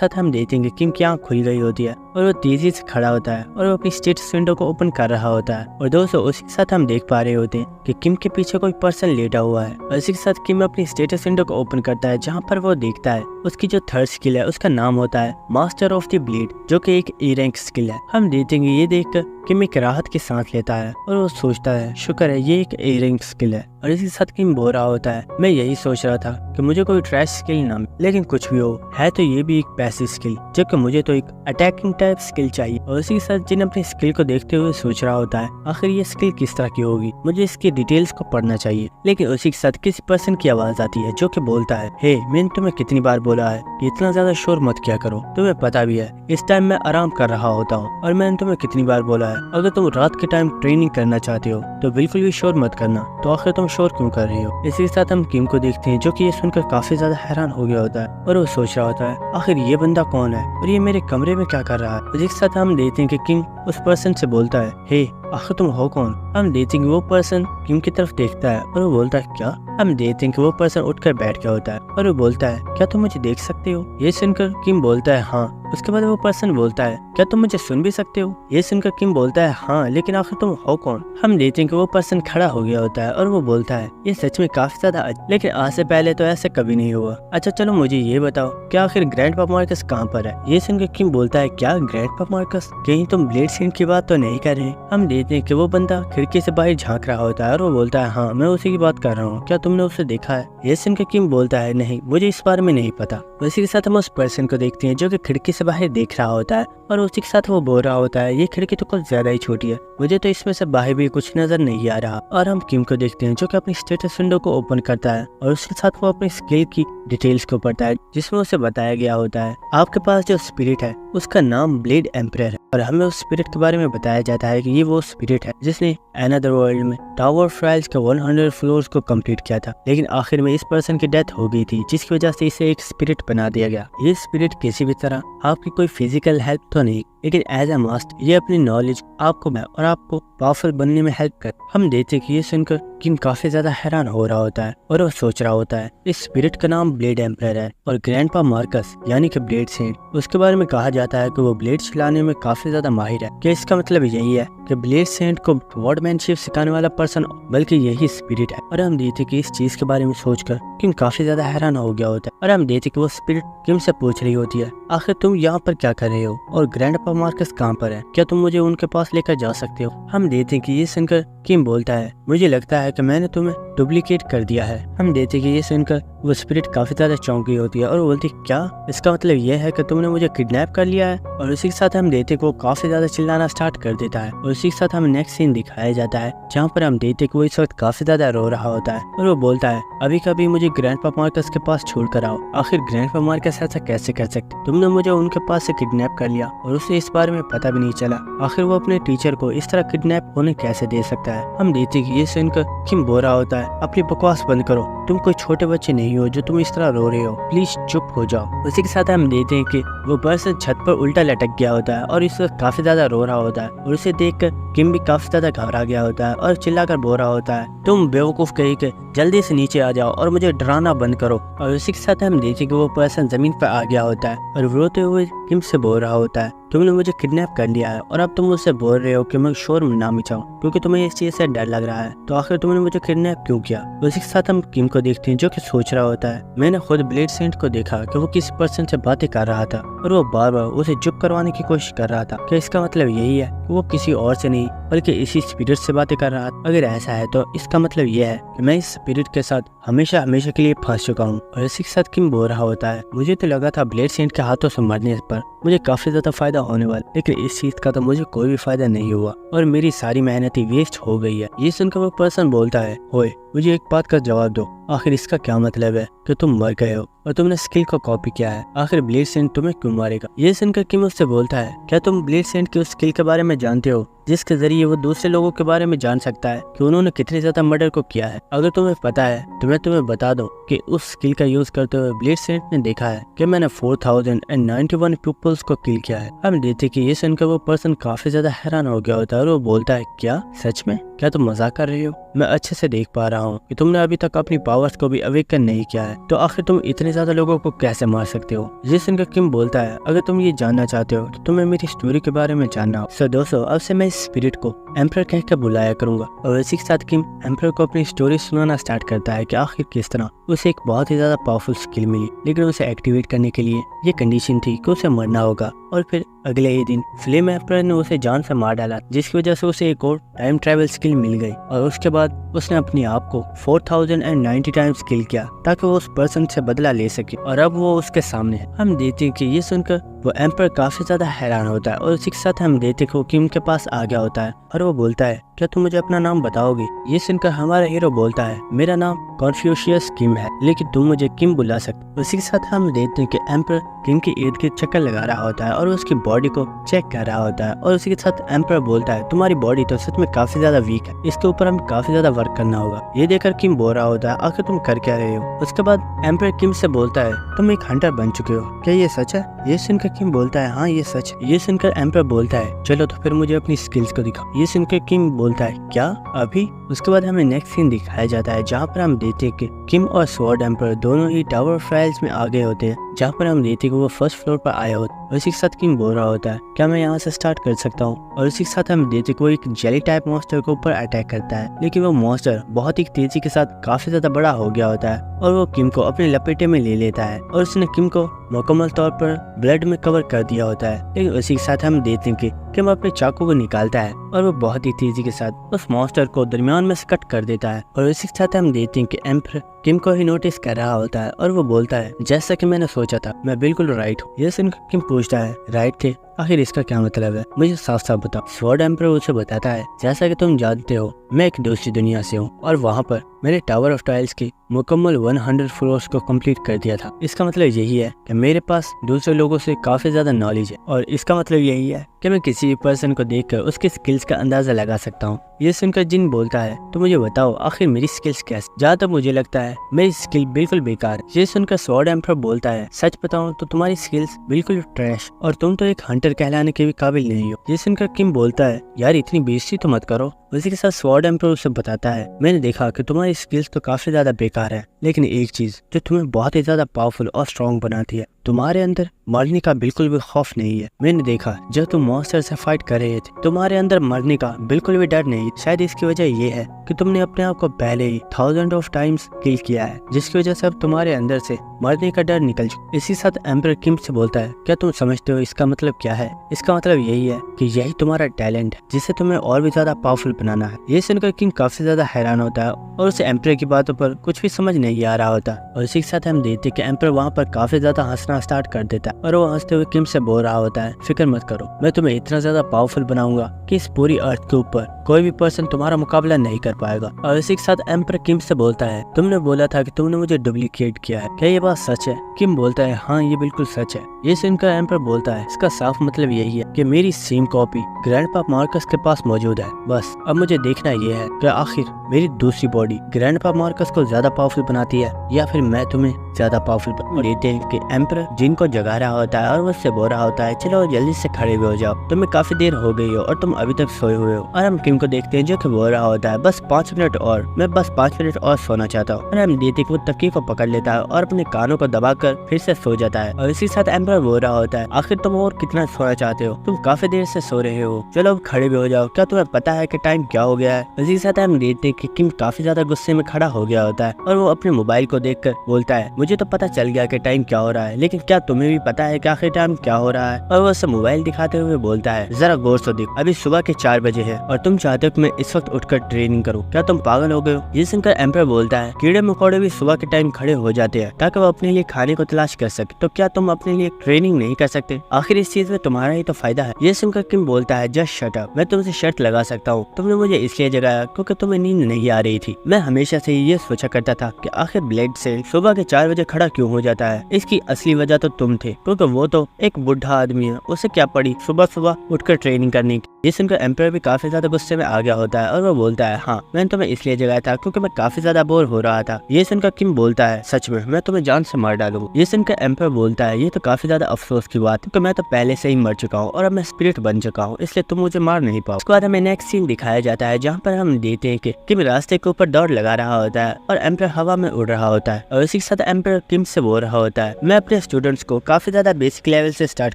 साथ हम देखेंगे किम की आंख खुल गई होती है और वो तेजी से खड़ा होता है और वो अपनी स्टेटस विंडो को ओपन कर रहा होता है। और दोस्तों उसी के साथ हम देख पा रहे होते हैं कि किम के पीछे कोई पर्सन लेटा हुआ है और इसी के साथ किम अपनी स्टेटस विंडो को ओपन करता है, जहाँ पर वो देखता है उसकी जो थर्ड स्किल है उसका नाम होता है मास्टर ऑफ द ब्लीड, जो कि एक ए रैंक स्किल है। हम देखेंगे ये देखकर किम एक राहत की सांस लेता है और वो सोचता है शुक्र है ये एक ए रैंक स्किल है। और इसी के साथ किम बोल रहा होता है मैं यही सोच रहा था कि मुझे कोई ट्रैश स्किल ना मिले, लेकिन कुछ भी हो है तो ये भी एक पैसिव स्किल, जबकि मुझे तो एक अटैकिंग टाइप स्किल चाहिए। और इसी के साथ जिन अपनी स्किल को देखते हुए सोच रहा होता है आखिर ये स्किल किस तरह की होगी, मुझे इसकी डिटेल्स को पढ़ना चाहिए। लेकिन उसी के साथ किसी पर्सन की आवाज आती है जो कि बोलता है हे मैंने तुम्हें कितनी बार बोला है कि इतना ज्यादा शोर मत किया करो, तुम्हें पता भी है इस टाइम मैं आराम कर रहा होता हूँ। और मैंने तुम्हें कितनी बार बोला है अगर तुम रात के टाइम ट्रेनिंग करना चाहते हो तो बिल्कुल भी शोर मत करना, तो आखिर तुम शोर क्यों कर रही हो। इसी के साथ हम किम को देखते हैं जो कि ये सुनकर काफी ज्यादा हैरान हो गया होता है और वो सोच रहा होता है आखिर ये बंदा कौन है और ये मेरे कमरे में क्या कर रहा है। इसी के साथ हम देखते हैं कि किम उस पर्सन से बोलता है हे आखिर तुम हो कौन। हम देखते हैं कि वो पर्सन किम की तरफ देखता है और वो बोलता है क्या। हम देखते हैं कि वो पर्सन उठकर बैठ गया होता है और वो बोलता है क्या तुम मुझे देख सकते हो। ये सुनकर किम बोलता है हाँ। उसके बाद वो पर्सन बोलता है क्या तुम मुझे सुन भी सकते हो। ये सुनकर किम बोलता है हाँ लेकिन आखिर तुम हो कौन। हम देखते हैं कि वो पर्सन खड़ा हो गया होता है और वो बोलता है ये सच में काफी ज्यादा लेकिन आज से पहले तो ऐसा कभी नहीं हुआ। अच्छा चलो मुझे ये बताओ क्या आखिर ग्रैंडपा मार्कस कहाँ पर है। ये सुनकर किम बोलता है क्या ग्रैंडपा मार्कस, कहीं तुम ब्लेड सीन की बात तो नहीं कर रहे। हम देखते हैं कि वो बंदा खिड़की से बाहर झांक रहा होता है और वो बोलता है हाँ मैं उसी की बात कर रहा हूँ, क्या तुमने उसे देखा है। ये सुनकर किम बोलता है नहीं मुझे इस बारे में नहीं पता। उसी के साथ हम उस पर्सन को देखते हैं जो कि खिड़की से बाहर देख रहा होता है और उसी के साथ वो बोल रहा होता है ये खिड़की तो कुछ ज्यादा ही छोटी है, मुझे तो इसमें से बाहर भी कुछ नजर नहीं आ रहा। और हम किम को देखते हैं जो कि अपनी स्टेटस विंडो को ओपन करता है और उसके साथ वो अपनी स्किल की डिटेल्स को पढ़ता है जिसमें उसे बताया गया होता है आपके पास जो स्पिरिट है उसका नाम ब्लेड एम्परर है। और हमें उस स्पिरिट के बारे में बताया जाता है कि ये वो स्पिरिट है जिसने अनदर वर्ल्ड में टावर ऑफ ट्रायल्स के 100 फ्लोर्स को कंप्लीट किया था, लेकिन आखिर में इस पर्सन की डेथ हो गई थी जिसकी वजह से इसे एक स्पिरिट बना दिया गया। ये स्पिरिट किसी भी तरह आपकी कोई फिजिकल हेल्प तो नहीं, लेकिन एज ए मास्टर ये अपनी नॉलेज आपको और आपको पावरफुल बनने में हेल्प कर। हम देखते कि ये सुनकर किम काफी ज्यादा हैरान हो रहा होता है और वो सोच रहा होता है इस स्पिरिट का नाम ब्लेड एम्परर है और ग्रैंडपा मार्कस यानी कि ब्लेड सेंट, उसके बारे में कहा जाता है कि वो ब्लेड चलाने में काफी ज्यादा माहिर है। क्या इसका मतलब यही है कि ब्लेड सेंट को वर्डमैनशिप सिखाने वाला पर्सन बल्कि यही स्पिरिट है। और हम देखते कि इस चीज के बारे में सोचकर किम काफी ज्यादा हैरान हो गया होता है और हम देखते कि वो स्पिरिट किम से पूछ रही होती है आखिर तुम यहाँ पर क्या कर रहे हो और ग्रैंडपा मार्कस कहाँ पर है, क्या तुम मुझे उनके पास लेकर जा सकते हो। हम देखते कि ये सुनकर किम बोलता है मुझे लगता है कि मैंने तुम्हें डुप्लीकेट कर दिया है। हम देखते कि ये सुनकर वो स्पिरिट काफी ज्यादा चौंकी होती है और वो बोलती क्या इसका मतलब ये है कि तुमने मुझे किडनैप कर लिया है। और उसी के साथ हम देखते कि वो काफी ज्यादा चिल्लाना स्टार्ट कर देता है और उसी के साथ हमें नेक्स्ट सीन दिखाया जाता है जहाँ पर हम देखते कि वो इस वक्त काफी ज्यादा रो रहा होता है और वो बोलता है अभी कभी मुझे ग्रैंडपा मार्कस के पास छोड़ कर आओ। आखिर ग्रैंडपा मार्कस ऐसा कैसे कर सकते, तुमने मुझे उनके पास से किडनैप कर लिया और उसे इस बारे में पता भी नहीं चला। आखिर वो अपने टीचर को इस तरह किडनैप होने कैसे दे सकता है। हम देखते कि ये सुनकर किम बोल रहा होता है अपनी बकवास बंद करो, तुम कोई छोटे बच्चे नहीं हो जो तुम इस तरह रो रहे हो, प्लीज चुप हो जाओ। उसी के साथ हम देखते हैं कि वो पर्सन छत पर उल्टा लटक गया होता है और इस वक्त काफी ज्यादा रो रहा होता है और उसे देखकर किम भी काफी ज्यादा घबरा गया होता है और चिल्लाकर बोल रहा होता है तुम बेवकूफ कहीं के जल्दी से नीचे आ जाओ और मुझे डराना बंद करो। और उसी के साथ हम देखते कि वो पर्सन जमीन पर आ गया होता है और रोते हुए किम से बोल रहा होता है तुमने मुझे किडनैप कर लिया है और अब तुम मुझसे बोल रहे हो कि मैं शोर में ना मचाऊं क्योंकि तुम्हें इस चीज से डर लग रहा है, तो आखिर तुमने मुझे किडनैप क्यों किया। उसी के साथ हम किम को देखते हैं जो कि सोच रहा होता है मैंने खुद ब्लेड सेंट को देखा कि वो किसी पर्सन से बातें कर रहा था और वो बार बार उसे चुप करवाने की कोशिश कर रहा था। क्या इसका मतलब यही है कि वो किसी और से नहीं बल्कि इसी स्पिरिट से बातें कर रहा था। अगर ऐसा है तो इसका मतलब यह है कि मैं इस स्पिरिट के साथ हमेशा हमेशा के लिए फंस चुका हूँ। और इसी के साथ किम बोल रहा होता है मुझे तो लगा था ब्लेड सेंट के हाथों से मरने पर मुझे काफी ज्यादा फायदा होने वाला, लेकिन इस चीज का तो मुझे कोई भी फायदा नहीं हुआ और मेरी सारी मेहनत ही वेस्ट हो गई है। ये सुनकर वो पर्सन बोलता है ओए मुझे एक बात का जवाब दो, आखिर इसका क्या मतलब है कि तुम मर गए हो और तुमने स्किल को कॉपी किया है, आखिर ब्लेड सेंट तुम्हें क्यों मारेगा। ये सुनकर किम उससे बोलता है क्या तुम ब्लेड सेंट की उस स्किल के बारे में जानते हो जिसके जरिए वो दूसरे लोगों के बारे में जान सकता है कि उन्होंने कितने ज्यादा मर्डर को किया है। अगर तुम्हें पता है तो मैं तुम्हें बता दूं कि उस स्किल का यूज करते हुए ब्लेड सेंट ने देखा है कि मैंने 4091 पीपल्स को किल किया है। हम देखते कि ये सुनकर वो पर्सन काफी ज्यादा हैरान हो गया होता है और वो बोलता है, क्या सच में? क्या तुम मजाक कर रही हो? मैं अच्छे से देख पा रहा हूँ कि तुमने अभी तक अपनी पावर्स को भी अवेकन नहीं किया है, तो आखिर तुम इतने ज्यादा लोगों को कैसे मार सकते हो? ये सुनकर किम बोलता है, अगर तुम ये जानना चाहते हो तो तुम्हें मेरी स्टोरी के बारे में जानना हो। सो दोस्तों, अब से मैं इस स्पिरिट को एम्परर कहकर बुलाया करूंगा और इसी के साथ किम एम्परर को अपनी स्टोरी सुनाना स्टार्ट करता है कि आखिर किस तरह उसे एक बहुत ही ज्यादा पावरफुल स्किल मिली, लेकिन उसे एक्टिवेट करने के लिए ये कंडीशन थी कि उसे मरना होगा। और फिर अगले ही दिन फ्लेम एम्परर ने उसे जान से मार डाला, जिसकी वजह से उसे एक और टाइम ट्रैवल स्किल मिल गई और उसके बाद उसने अपने आप को 4090 टाइम्स किल किया ताकि वो उस पर्सन से बदला ले सके और अब वो उसके सामने है। हम देखते हैं कि ये सुनकर वो एम्परर काफी ज्यादा हैरान होता है और उसी के साथ हम देखते हैं कि वो किम के पास आ गया होता है और वो बोलता है, क्या तुम मुझे अपना नाम बताओगे? ये सुनकर हमारा हीरो बोलता है, मेरा नाम कॉन्फ्यूशियस किम है, लेकिन तुम मुझे किम बुला सकते। उसी के साथ हम देखते हैं कि एम्परर किम के इर्द गिर्द चक्कर लगा रहा होता है और उसकी बॉडी को चेक कर रहा होता है और उसी के साथ एम्परर बोलता है, तुम्हारी बॉडी तो सच में काफी ज्यादा वीक है, इसके ऊपर हमें काफी ज्यादा वर्क करना होगा। ये देखकर किम बोल रहा होता है, आखिर तुम कर क्या रहे हो? उसके बाद एम्परर किम से बोलता है, तुम एक हंटर बन चुके हो, क्या ये सच है? ये सुनकर किम बोलता है, हाँ ये सच है। ये सुनकर एम्परर बोलता है, चलो तो फिर मुझे अपनी स्किल्स को दिखाओ। ये सुनकर किम बोलता है, क्या अभी? उसके बाद हमें नेक्स्ट सीन दिखाया जाता है जहाँ पर हम देखते हैं कि किम और स्वॉर्ड एम्परर दोनों ही टावर ऑफ ट्रायल्स में आगे होते हैं, जहाँ पर हम देखते हैं कि वो फर्स्ट फ्लोर पर आया होता है। उसी के साथ किम बोल रहा होता है, क्या मैं यहाँ से स्टार्ट कर सकता हूँ? और उसी के साथ हम देखते हैं कि वो एक जेली टाइप मॉन्स्टर के ऊपर अटैक करता है, लेकिन वो मॉन्स्टर बहुत ही तेजी के साथ काफी ज्यादा बड़ा हो गया होता है और वो किम को अपने लपेटे में ले लेता है और उसने किम को मुकम्मल तौर पर ब्लड में कवर कर दिया होता है। लेकिन उसी के साथ हम देखते हैं कि किम अपने चाकू को निकालता है और वो बहुत ही तेजी के साथ उस मॉन्स्टर को दरमियान में से कट कर देता है। और इसी के साथ हम देखते हैं कि एम्परर किम को ही नोटिस कर रहा होता है और वो बोलता है, जैसा कि मैंने सोचा था, मैं बिल्कुल राइट हूँ। ये सुनकर किम पूछता है, राइट थे? आखिर इसका क्या मतलब है? मुझे साफ साफ बताओ। स्वॉर्ड एम्परर उसे बताता है, जैसा कि तुम जानते हो मैं एक दूसरी दुनिया से हूँ और वहाँ पर मैंने टावर ऑफ ट्रायल्स की मुकम्मल 100 फ्लोर्स को कंप्लीट कर दिया था। इसका मतलब यही है कि मेरे पास दूसरे लोगों से काफी ज्यादा नॉलेज है और इसका मतलब यही है कि मैं किसी भी पर्सन को देखकर उसकी स्किल्स का अंदाजा लगा सकता हूँ। ये सुनकर जिन बोलता है, तो मुझे बताओ आखिर मेरी स्किल्स कैसे? जहाँ तक मुझे लगता है मेरी स्किल बिल्कुल बेकार है। ये सुनकर स्वॉर्ड एम्परर बोलता है, सच बताऊं तो तुम्हारी स्किल्स बिल्कुल ट्रैश और तुम तो एक हंटर कहलाने के भी काबिल नहीं हो। ये सुनकर किम बोलता है, यार इतनी बेइज्जती तो मत करो। उसी के साथ स्वॉर्ड एम्परर उसे बताता है, मैंने देखा कि तुम्हारी स्किल्स तो काफी ज्यादा बेकार है, लेकिन एक चीज जो तुम्हें बहुत ही ज्यादा पावरफुल और स्ट्रॉन्ग बनाती है, तुम्हारे अंदर मरने का बिल्कुल भी खौफ नहीं है। मैंने देखा जब तुम मॉन्स्टर से फाइट कर रहे थे, तुम्हारे अंदर मरने का बिल्कुल भी डर नहीं। शायद इसकी वजह ये है कि तुमने अपने आप को पहले ही 1000 ऑफ टाइम्स किल किया है, जिसकी वजह से अब तुम्हारे अंदर से मरने का डर निकल चुका। इसी साथ एम्परर किम से बोलता है, क्या तुम समझते हो इसका मतलब क्या है? इसका मतलब यही है कि यही तुम्हारा टैलेंट है जिसे तुम्हें और भी ज्यादा पावरफुल बनाना है। ये सुनकर किम काफी ज्यादा हैरान होता है और उसे एम्परर की बातों पर कुछ भी समझ नहीं आ रहा होता। और इसी के साथ हम देखते कि एम्परर वहाँ पर काफी ज्यादा हंसना स्टार्ट कर देता है और वो हंसते हुए किम से बोल रहा होता है, फिक्र मत करो, मैं तुम्हें इतना ज्यादा पावरफुल बनाऊंगा कि इस पूरी अर्थ के ऊपर कोई भी पर्सन तुम्हारा मुकाबला नहीं कर पाएगा। और इसी के साथ एम्परर किम से बोलता है, तुमने बोला था कि तुमने मुझे डुप्लीकेट किया है, क्या ये बात सच है? किम बोलता है, हाँ ये बिल्कुल सच है। ये सुनकर एम्परर बोलता है, इसका साफ मतलब यही है कि मेरी सेम कॉपी ग्रैंडपा मार्कस के पास मौजूद है। बस अब मुझे देखना ये है कि आखिर मेरी दूसरी बॉडी ग्रैंडपा मार्कस को ज्यादा पावरफुल बनाती है या फिर मैं तुम्हें ज्यादा पावरफुल बनाती हूं। कि एम्परर जिन को जगा रहा होता है और वो उससे बोल रहा होता है, चलो जल्दी से खड़े हो जाओ, तुम्हें काफी देर हो गई हो और तुम अभी तक सोए हुए हो। और हम किम को देखते हैं जो कि बोल रहा होता है, बस 5 मिनट और, मैं बस 5 मिनट और सोना चाहता हूँ। और हम देखते कि वो तकिए को पकड़ लेता है और अपने कानों को दबाकर फिर से सो जाता है। और इसी साथ एम्परर बोल रहा होता है, आखिर तुम और कितना सोना चाहते हो? तुम काफी देर से सो रहे हो, चलो अब खड़े भी हो जाओ, क्या तुम्हें पता है कि टाइम क्या हो गया है? इसी के साथ हम देखते कि किम काफी ज्यादा गुस्से में खड़ा हो गया होता है और वो अपने मोबाइल को देखकर बोलता है, मुझे तो पता चल गया कि टाइम क्या हो रहा है, लेकिन क्या तुम्हें भी पता है कि आखिर टाइम क्या हो रहा है? और वो उसे मोबाइल दिखाते हुए बोलता है, जरा गौर से देखो, अभी सुबह के 4 बजे है और तुम चाहते हो कि मैं इस वक्त उठकर ट्रेनिंग करूं, क्या तुम पागल हो गए हो? ये सुनकर एम्परर बोलता है, कीड़े मकोड़े भी सुबह के टाइम खड़े हो जाते हैं ताकि वो अपने लिए खाने को तलाश कर सके, तो क्या तुम अपने लिए ट्रेनिंग नहीं कर सकते? आखिर इस चीज में तुम्हारा ही तो फायदा है। ये सुनकर किम बोलता है, जस्ट शट अप, मैं तुमसे शर्त लगा सकता हूँ, तुम तुमने मुझे इसलिए जगाया क्योंकि तुम्हें नींद नहीं आ रही थी। मैं हमेशा से ये सोचा करता था कि आखिर ब्लेड से सुबह के 4 बजे खड़ा क्यों हो जाता है। इसकी असली वजह तो तुम थे, क्योंकि वो तो एक बुढ़ा आदमी है, उसे क्या पड़ी सुबह सुबह उठकर ट्रेनिंग करने की। ये सुनकर एम्पायर भी काफी ज्यादा गुस्से में आ गया होता है और वो बोलता है, हाँ मैंने तुम्हें इसलिए जगाया था क्योंकि मैं काफी ज्यादा बोर हो रहा था। ये सुनकर किम बोलता है, सच में मैं तुम्हें जान से मार डालूंगा। ये सुनकर एम्पायर बोलता है, ये तो काफी ज्यादा अफसोस की बात है क्योंकि मैं तो पहले से ही मर चुका हूँ और अब मैं स्पिरिट बन चुका हूँ, इसलिए तुम मुझे मार नहीं पाओ। उसके बाद हमें नेक्स्ट सीन दिखाया जाता है जहाँ पर हम देखते हैं कि किम रास्ते के ऊपर दौड़ लगा रहा होता है और एम्पायर हवा में उड़ रहा होता है और इसी के साथ एम्पायर किम से बोल रहा होता है, मैं अपने स्टूडेंट्स को काफी ज्यादा बेसिक लेवल से स्टार्ट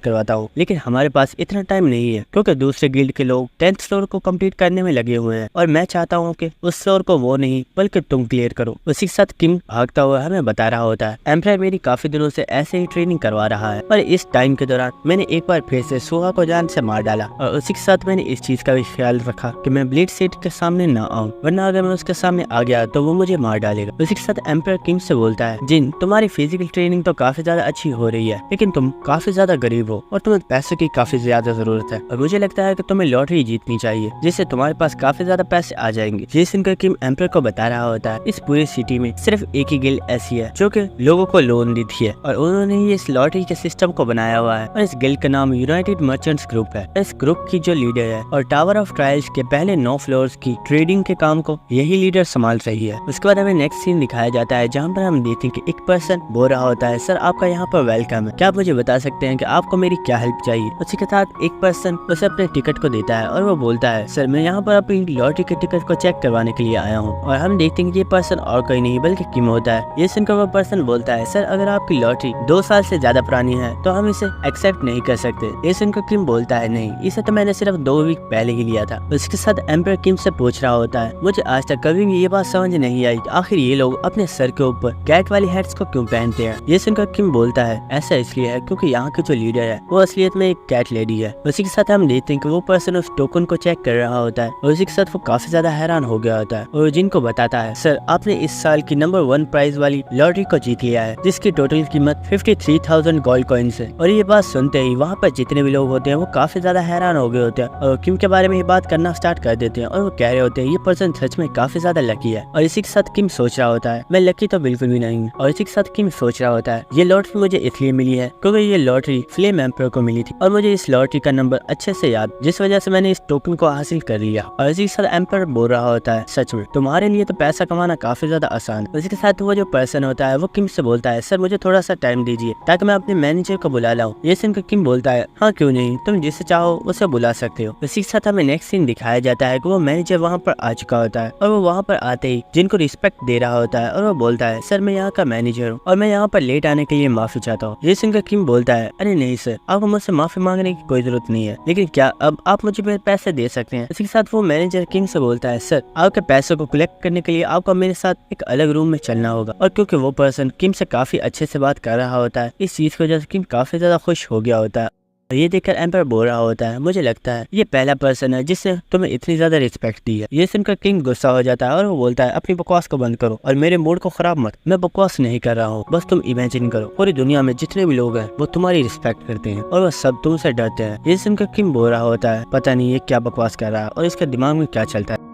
करवाता हूँ, लेकिन हमारे पास इतना टाइम नहीं है क्योंकि दूसरे गिल्ड के लोग 10th फ्लोर को कंप्लीट करने में लगे हुए हैं और मैं चाहता हूँ कि उस फ्लोर को वो नहीं बल्कि तुम क्लियर करो। उसी के साथ किम भागता हुआ हमें बता रहा होता है, एम्पायर मेरी काफी दिनों से ऐसे ही ट्रेनिंग करवा रहा है और इस टाइम के दौरान मैंने एक बार फिर से सुहा को जान से मार डाला और उसी के साथ मैंने इस चीज का भी ख्याल रखा कि मैं ब्लेड सेट के सामने न आऊं, वरना अगर मैं उसके सामने आ गया तो वो मुझे मार डालेगा। उसी के साथ एम्पायर किम से बोलता है, जिन तुम्हारी फिजिकल ट्रेनिंग तो काफी ज्यादा अच्छी हो रही है, लेकिन तुम काफी ज्यादा गरीब हो और तुम्हें पैसों की काफी ज्यादा जरूरत है और मुझे लगता है कि तुम्हें लॉटरी जीतनी चाहिए जिससे तुम्हारे पास काफी ज्यादा पैसे आ जाएंगे। ये सुनकर किम एम्पायर को बता रहा होता है, इस पूरी सिटी में सिर्फ एक ही गिल्ड ऐसी है जो कि लोगों को लोन देती है और उन्होंने ये इस लॉटरी के सिस्टम को बनाया हुआ है और इस गिल्ड का नाम यूनाइटेड मर्चेंट्स ग्रुप है। इस ग्रुप की जो लीडर है और टावर ऑफ ट्रायल्स के पहले 9 फ्लोर्स की ट्रेडिंग के काम को यही लीडर संभाल रही है। उसके बाद हमें नेक्स्ट सीन दिखाया जाता है जहाँ पर हम देखते हैं कि एक पर्सन बोल रहा होता है, सर आपका यहाँ पर वेलकम है, क्या आप मुझे बता सकते हैं कि आपको मेरी क्या हेल्प चाहिए। उसी के साथ एक पर्सन उसे अपने टिकट को देता है और वो बोलता है, सर मैं यहाँ पर अपनी लॉटरी के टिकट को चेक करवाने के लिए आया हूँ। और हम देखते हैं कि ये पर्सन और कोई नहीं बल्कि किम होता है। ये सुनकर वो पर्सन बोलता है, सर अगर आपकी लॉटरी 2 साल से ज्यादा पुरानी है तो हम इसे एक्सेप्ट नहीं कर सकते। ये सुनकर किम बोलता है, नहीं इसे तो मैंने सिर्फ 2 वीक पहले ही लिया था। उसके साथ एम्पायर किम से पूछ रहा होता है, मुझे आज तक कभी भी ये बात समझ नहीं आई आखिर ये लोग अपने सर के ऊपर कैट वाली हैट्स को क्यों पहनते हैं। ये सुनकर किम बोलता है, ऐसा इसलिए है क्योंकि यहाँ के जो लीडर है वो असलियत में एक कैट लेडी है। उसी के साथ हम देखते हैं कि वो पर्सन उस टोकन को चेक कर रहा होता है और उसी के साथ वो काफी ज्यादा हैरान हो गया होता है और जिनको बताता है, सर आपने इस साल की नंबर 1 प्राइज वाली लॉटरी को जीत लिया है जिसकी टोटल कीमत 53,000 गोल्ड कॉइन्स है। और ये बात सुनते ही वहाँ पर जितने भी लोग होते हैं वो काफी ज्यादा हैरान हो गए होते हैं और किम के बारे में ये बात करना स्टार्ट कर देते हैं और वो कह रहे होते हैं ये पर्सन सच में काफी ज्यादा लकी है। और इसी के साथ किम सोच रहा होता है, मैं लकी तो बिल्कुल भी नहीं हूँ। और इसी के साथ किम सोच रहा होता है, ये लॉटरी मुझे इसलिए मिली है क्योंकि ये लॉटरी फ्लेम एम्पायर को मिली थी और मुझे इस लॉटरी का नंबर अच्छे से याद, जिस वजह से मैंने इस टोकन को हासिल कर लिया। और इसी के साथ एम्पायर बोल रहा होता है, सच में तुम्हारे लिए तो पैसा कमाना काफी ज्यादा आसान है। इसी के साथ वो जो पर्सन होता है वो किम से बोलता है, सर मुझे थोड़ा सा टाइम दीजिए ताकि मैं अपने मैनेजर को बुला लाऊं। ये सुनकर किम बोलता है, हाँ क्यों नहीं, तुम जिसे चाहो उसे बुला सकते हो। इसी के साथ हमें नेक्स्ट सीन दिखाया जाता है कि वो मैनेजर वहाँ पर आ चुका होता है और वो वहाँ पर आते ही जिनको रिस्पेक्ट दे रहा होता है और वो बोलता है, सर मैं यहाँ का मैनेजर हूँ और मैं यहाँ पर लेट आने के लिए माफी चाहता हूँ। ये सुनकर किम बोलता है, अरे नहीं सर, आपको मुझसे माफी मांगने की कोई जरूरत नहीं है, लेकिन क्या अब आप मुझे मेरे पैसे दे सकते हैं। इसी के साथ वो मैनेजर किम से बोलता है, सर आपके पैसों को कलेक्ट करने के लिए आपको मेरे साथ एक अलग रूम में चलना होगा। और क्योंकि वो पर्सन किम से काफी अच्छे से बात कर रहा होता है, इस चीज की वजह से किम काफी ज्यादा खुश हो गया होता है। ये देखकर एम्पायर बोल रहा होता है, मुझे लगता है ये पहला पर्सन है जिसने तुम्हें इतनी ज्यादा रिस्पेक्ट दी है। ये सुनकर किंग गुस्सा हो जाता है और वो बोलता है, अपनी बकवास को बंद करो और मेरे मूड को खराब मत। मैं बकवास नहीं कर रहा हूँ, बस तुम इमेजिन करो पूरी दुनिया में जितने भी लोग हैं वो तुम्हारी रिस्पेक्ट करते हैं और वो सब तुमसे डरते हैं। ये सुनकर किंग बोल रहा होता है, पता नहीं ये क्या बकवास कर रहा है और इसके दिमाग में क्या चलता है।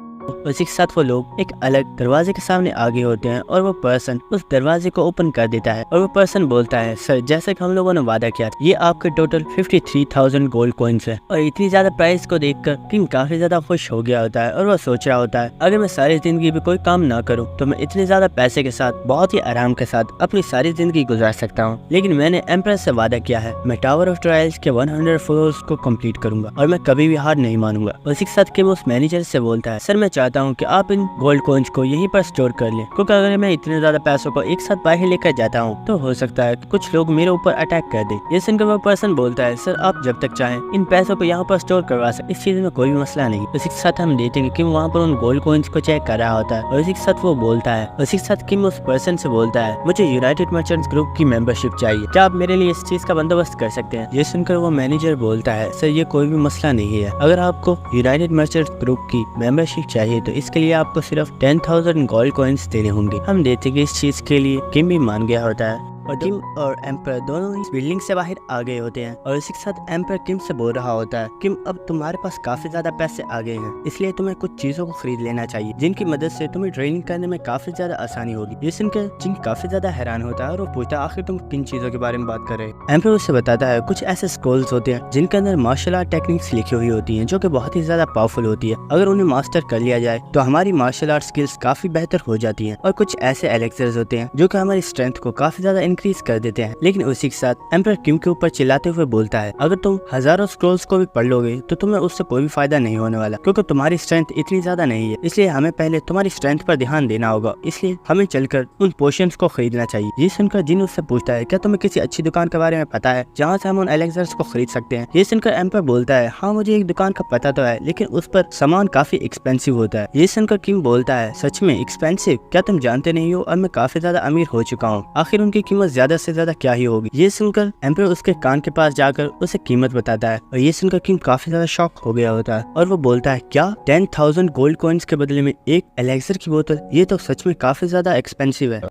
उसी के साथ वो लोग एक अलग दरवाजे के सामने आ गए होते हैं और वो पर्सन उस दरवाजे को ओपन कर देता है और वो पर्सन बोलता है, सर जैसे कि हम लोगों ने वादा किया था, ये आपके टोटल 53,000 गोल्ड कॉइन्स है। और इतनी ज्यादा प्राइस को देखकर किंग काफी ज्यादा खुश हो गया होता है और वो सोच रहा होता है, अगर मैं सारी जिंदगी में कोई काम ना करूँ तो मैं इतने ज्यादा पैसे के साथ बहुत ही आराम के साथ अपनी सारी जिंदगी गुजार सकता हूँ। लेकिन मैंने एम्पायर से वादा किया है, मैं टावर ऑफ ट्रायल्स के 100 फ्लोर्स को कम्प्लीट करूंगा और मैं कभी भी हार नहीं मानूंगा। उसी के साथ किंग उस मैनेजर से बोलता है, सर मैं चाहता हूँ कि आप इन गोल्ड कॉइन्स को यहीं पर स्टोर कर लें, क्योंकि अगर मैं इतने ज्यादा पैसों को एक साथ बाहर लेकर जाता हूँ तो हो सकता है कि कुछ लोग मेरे ऊपर अटैक कर दें। ये सुनकर वो पर्सन बोलता है, सर आप जब तक चाहें इन पैसों को यहाँ पर स्टोर करवा सकते, इस चीज में कोई भी मसला नहीं। इसी के साथ हम देखेंगे कि वहाँ पर उन गोल्ड कॉइन्स को चेक कर रहा होता है और इसी के साथ वो बोलता है, उसी के साथ किम उस पर्सन से बोलता है, मुझे यूनाइटेड मर्चेंट्स ग्रुप की मेंबरशिप चाहिए, क्या आप मेरे लिए इस चीज का बंदोबस्त कर सकते हैं। ये सुनकर वो मैनेजर बोलता है, सर ये कोई भी मसला नहीं है, अगर आपको यूनाइटेड मर्चेंट्स ग्रुप की मेंबरशिप चाहिए तो इसके लिए आपको सिर्फ 10,000 गोल्ड कॉइन्स देने होंगे। हम देखते कि इस चीज के लिए किम भी मान गया होता है। और किम और एम्पर दोनों ही बिल्डिंग से बाहर आ गए होते हैं और इसी के साथ एम्पर किम से बोल रहा होता है, किम अब तुम्हारे पास काफी ज्यादा पैसे आ गए हैं, इसलिए तुम्हें कुछ चीजों को खरीद लेना चाहिए जिनकी मदद से तुम्हें ट्रेनिंग करने में काफी ज्यादा आसानी होगी। ये सुनकर जिन काफी ज्यादा हैरान होता है और वो पूछता है आखिर तुम किन चीजों के बारे में बात कर रहे हो। एम्पर उससे बताता है कुछ ऐसे स्कूल्स होते हैं जिनके अंदर मार्शल आर्ट टेक्निक्स लिखी हुई होती हैं जो कि बहुत ही ज्यादा पावरफुल होती है। अगर उन्हें मास्टर कर लिया जाए तो हमारी मार्शल आर्ट स्किल्स काफी बेहतर हो जाती हैं। और कुछ ऐसे एलेक्सर्स होते हैं जो कि हमारी स्ट्रेंथ को काफी ज्यादा इंक्रीज कर देते हैं। लेकिन उसी के साथ एम्पर किम के ऊपर चिल्लाते हुए बोलता है अगर तुम हजारों स्क्रॉल्स को भी पढ़ लोगे तो तुम्हें उससे कोई भी फायदा नहीं होने वाला, क्योंकि तुम्हारी स्ट्रेंथ इतनी ज्यादा नहीं है। इसलिए हमें पहले तुम्हारी स्ट्रेंथ पर ध्यान देना होगा, इसलिए हमें चलकर उन पोशंस को खरीदना चाहिए। ये सुनकर जिन उससे पूछता है क्या तुम्हें किसी अच्छी दुकान के बारे में पता है जहाँ से हम उन एलेक्सर्स को खरीद सकते हैं। ये सुनकर एम्पर बोलता है हाँ मुझे एक दुकान का पता तो है, लेकिन उस पर सामान काफी एक्सपेंसिव होता है। ये सुनकर किम बोलता है सच में एक्सपेंसिव? क्या तुम जानते नहीं हो और मैं काफी ज्यादा अमीर हो चुका हूँ, आखिर उनकी कीमत ज्यादा से ज्यादा क्या ही होगी। ये सुनकर एम्पर उसके कान के पास जाकर उसे कीमत बताता है और ये सुनकर किम काफी ज्यादा शॉक हो गया होता है और वो बोलता है क्या 10,000 गोल्ड कॉइन्स के बदले में एक एलेक्सर की बोतल? ये तो सच में काफी ज्यादा एक्सपेंसिव है।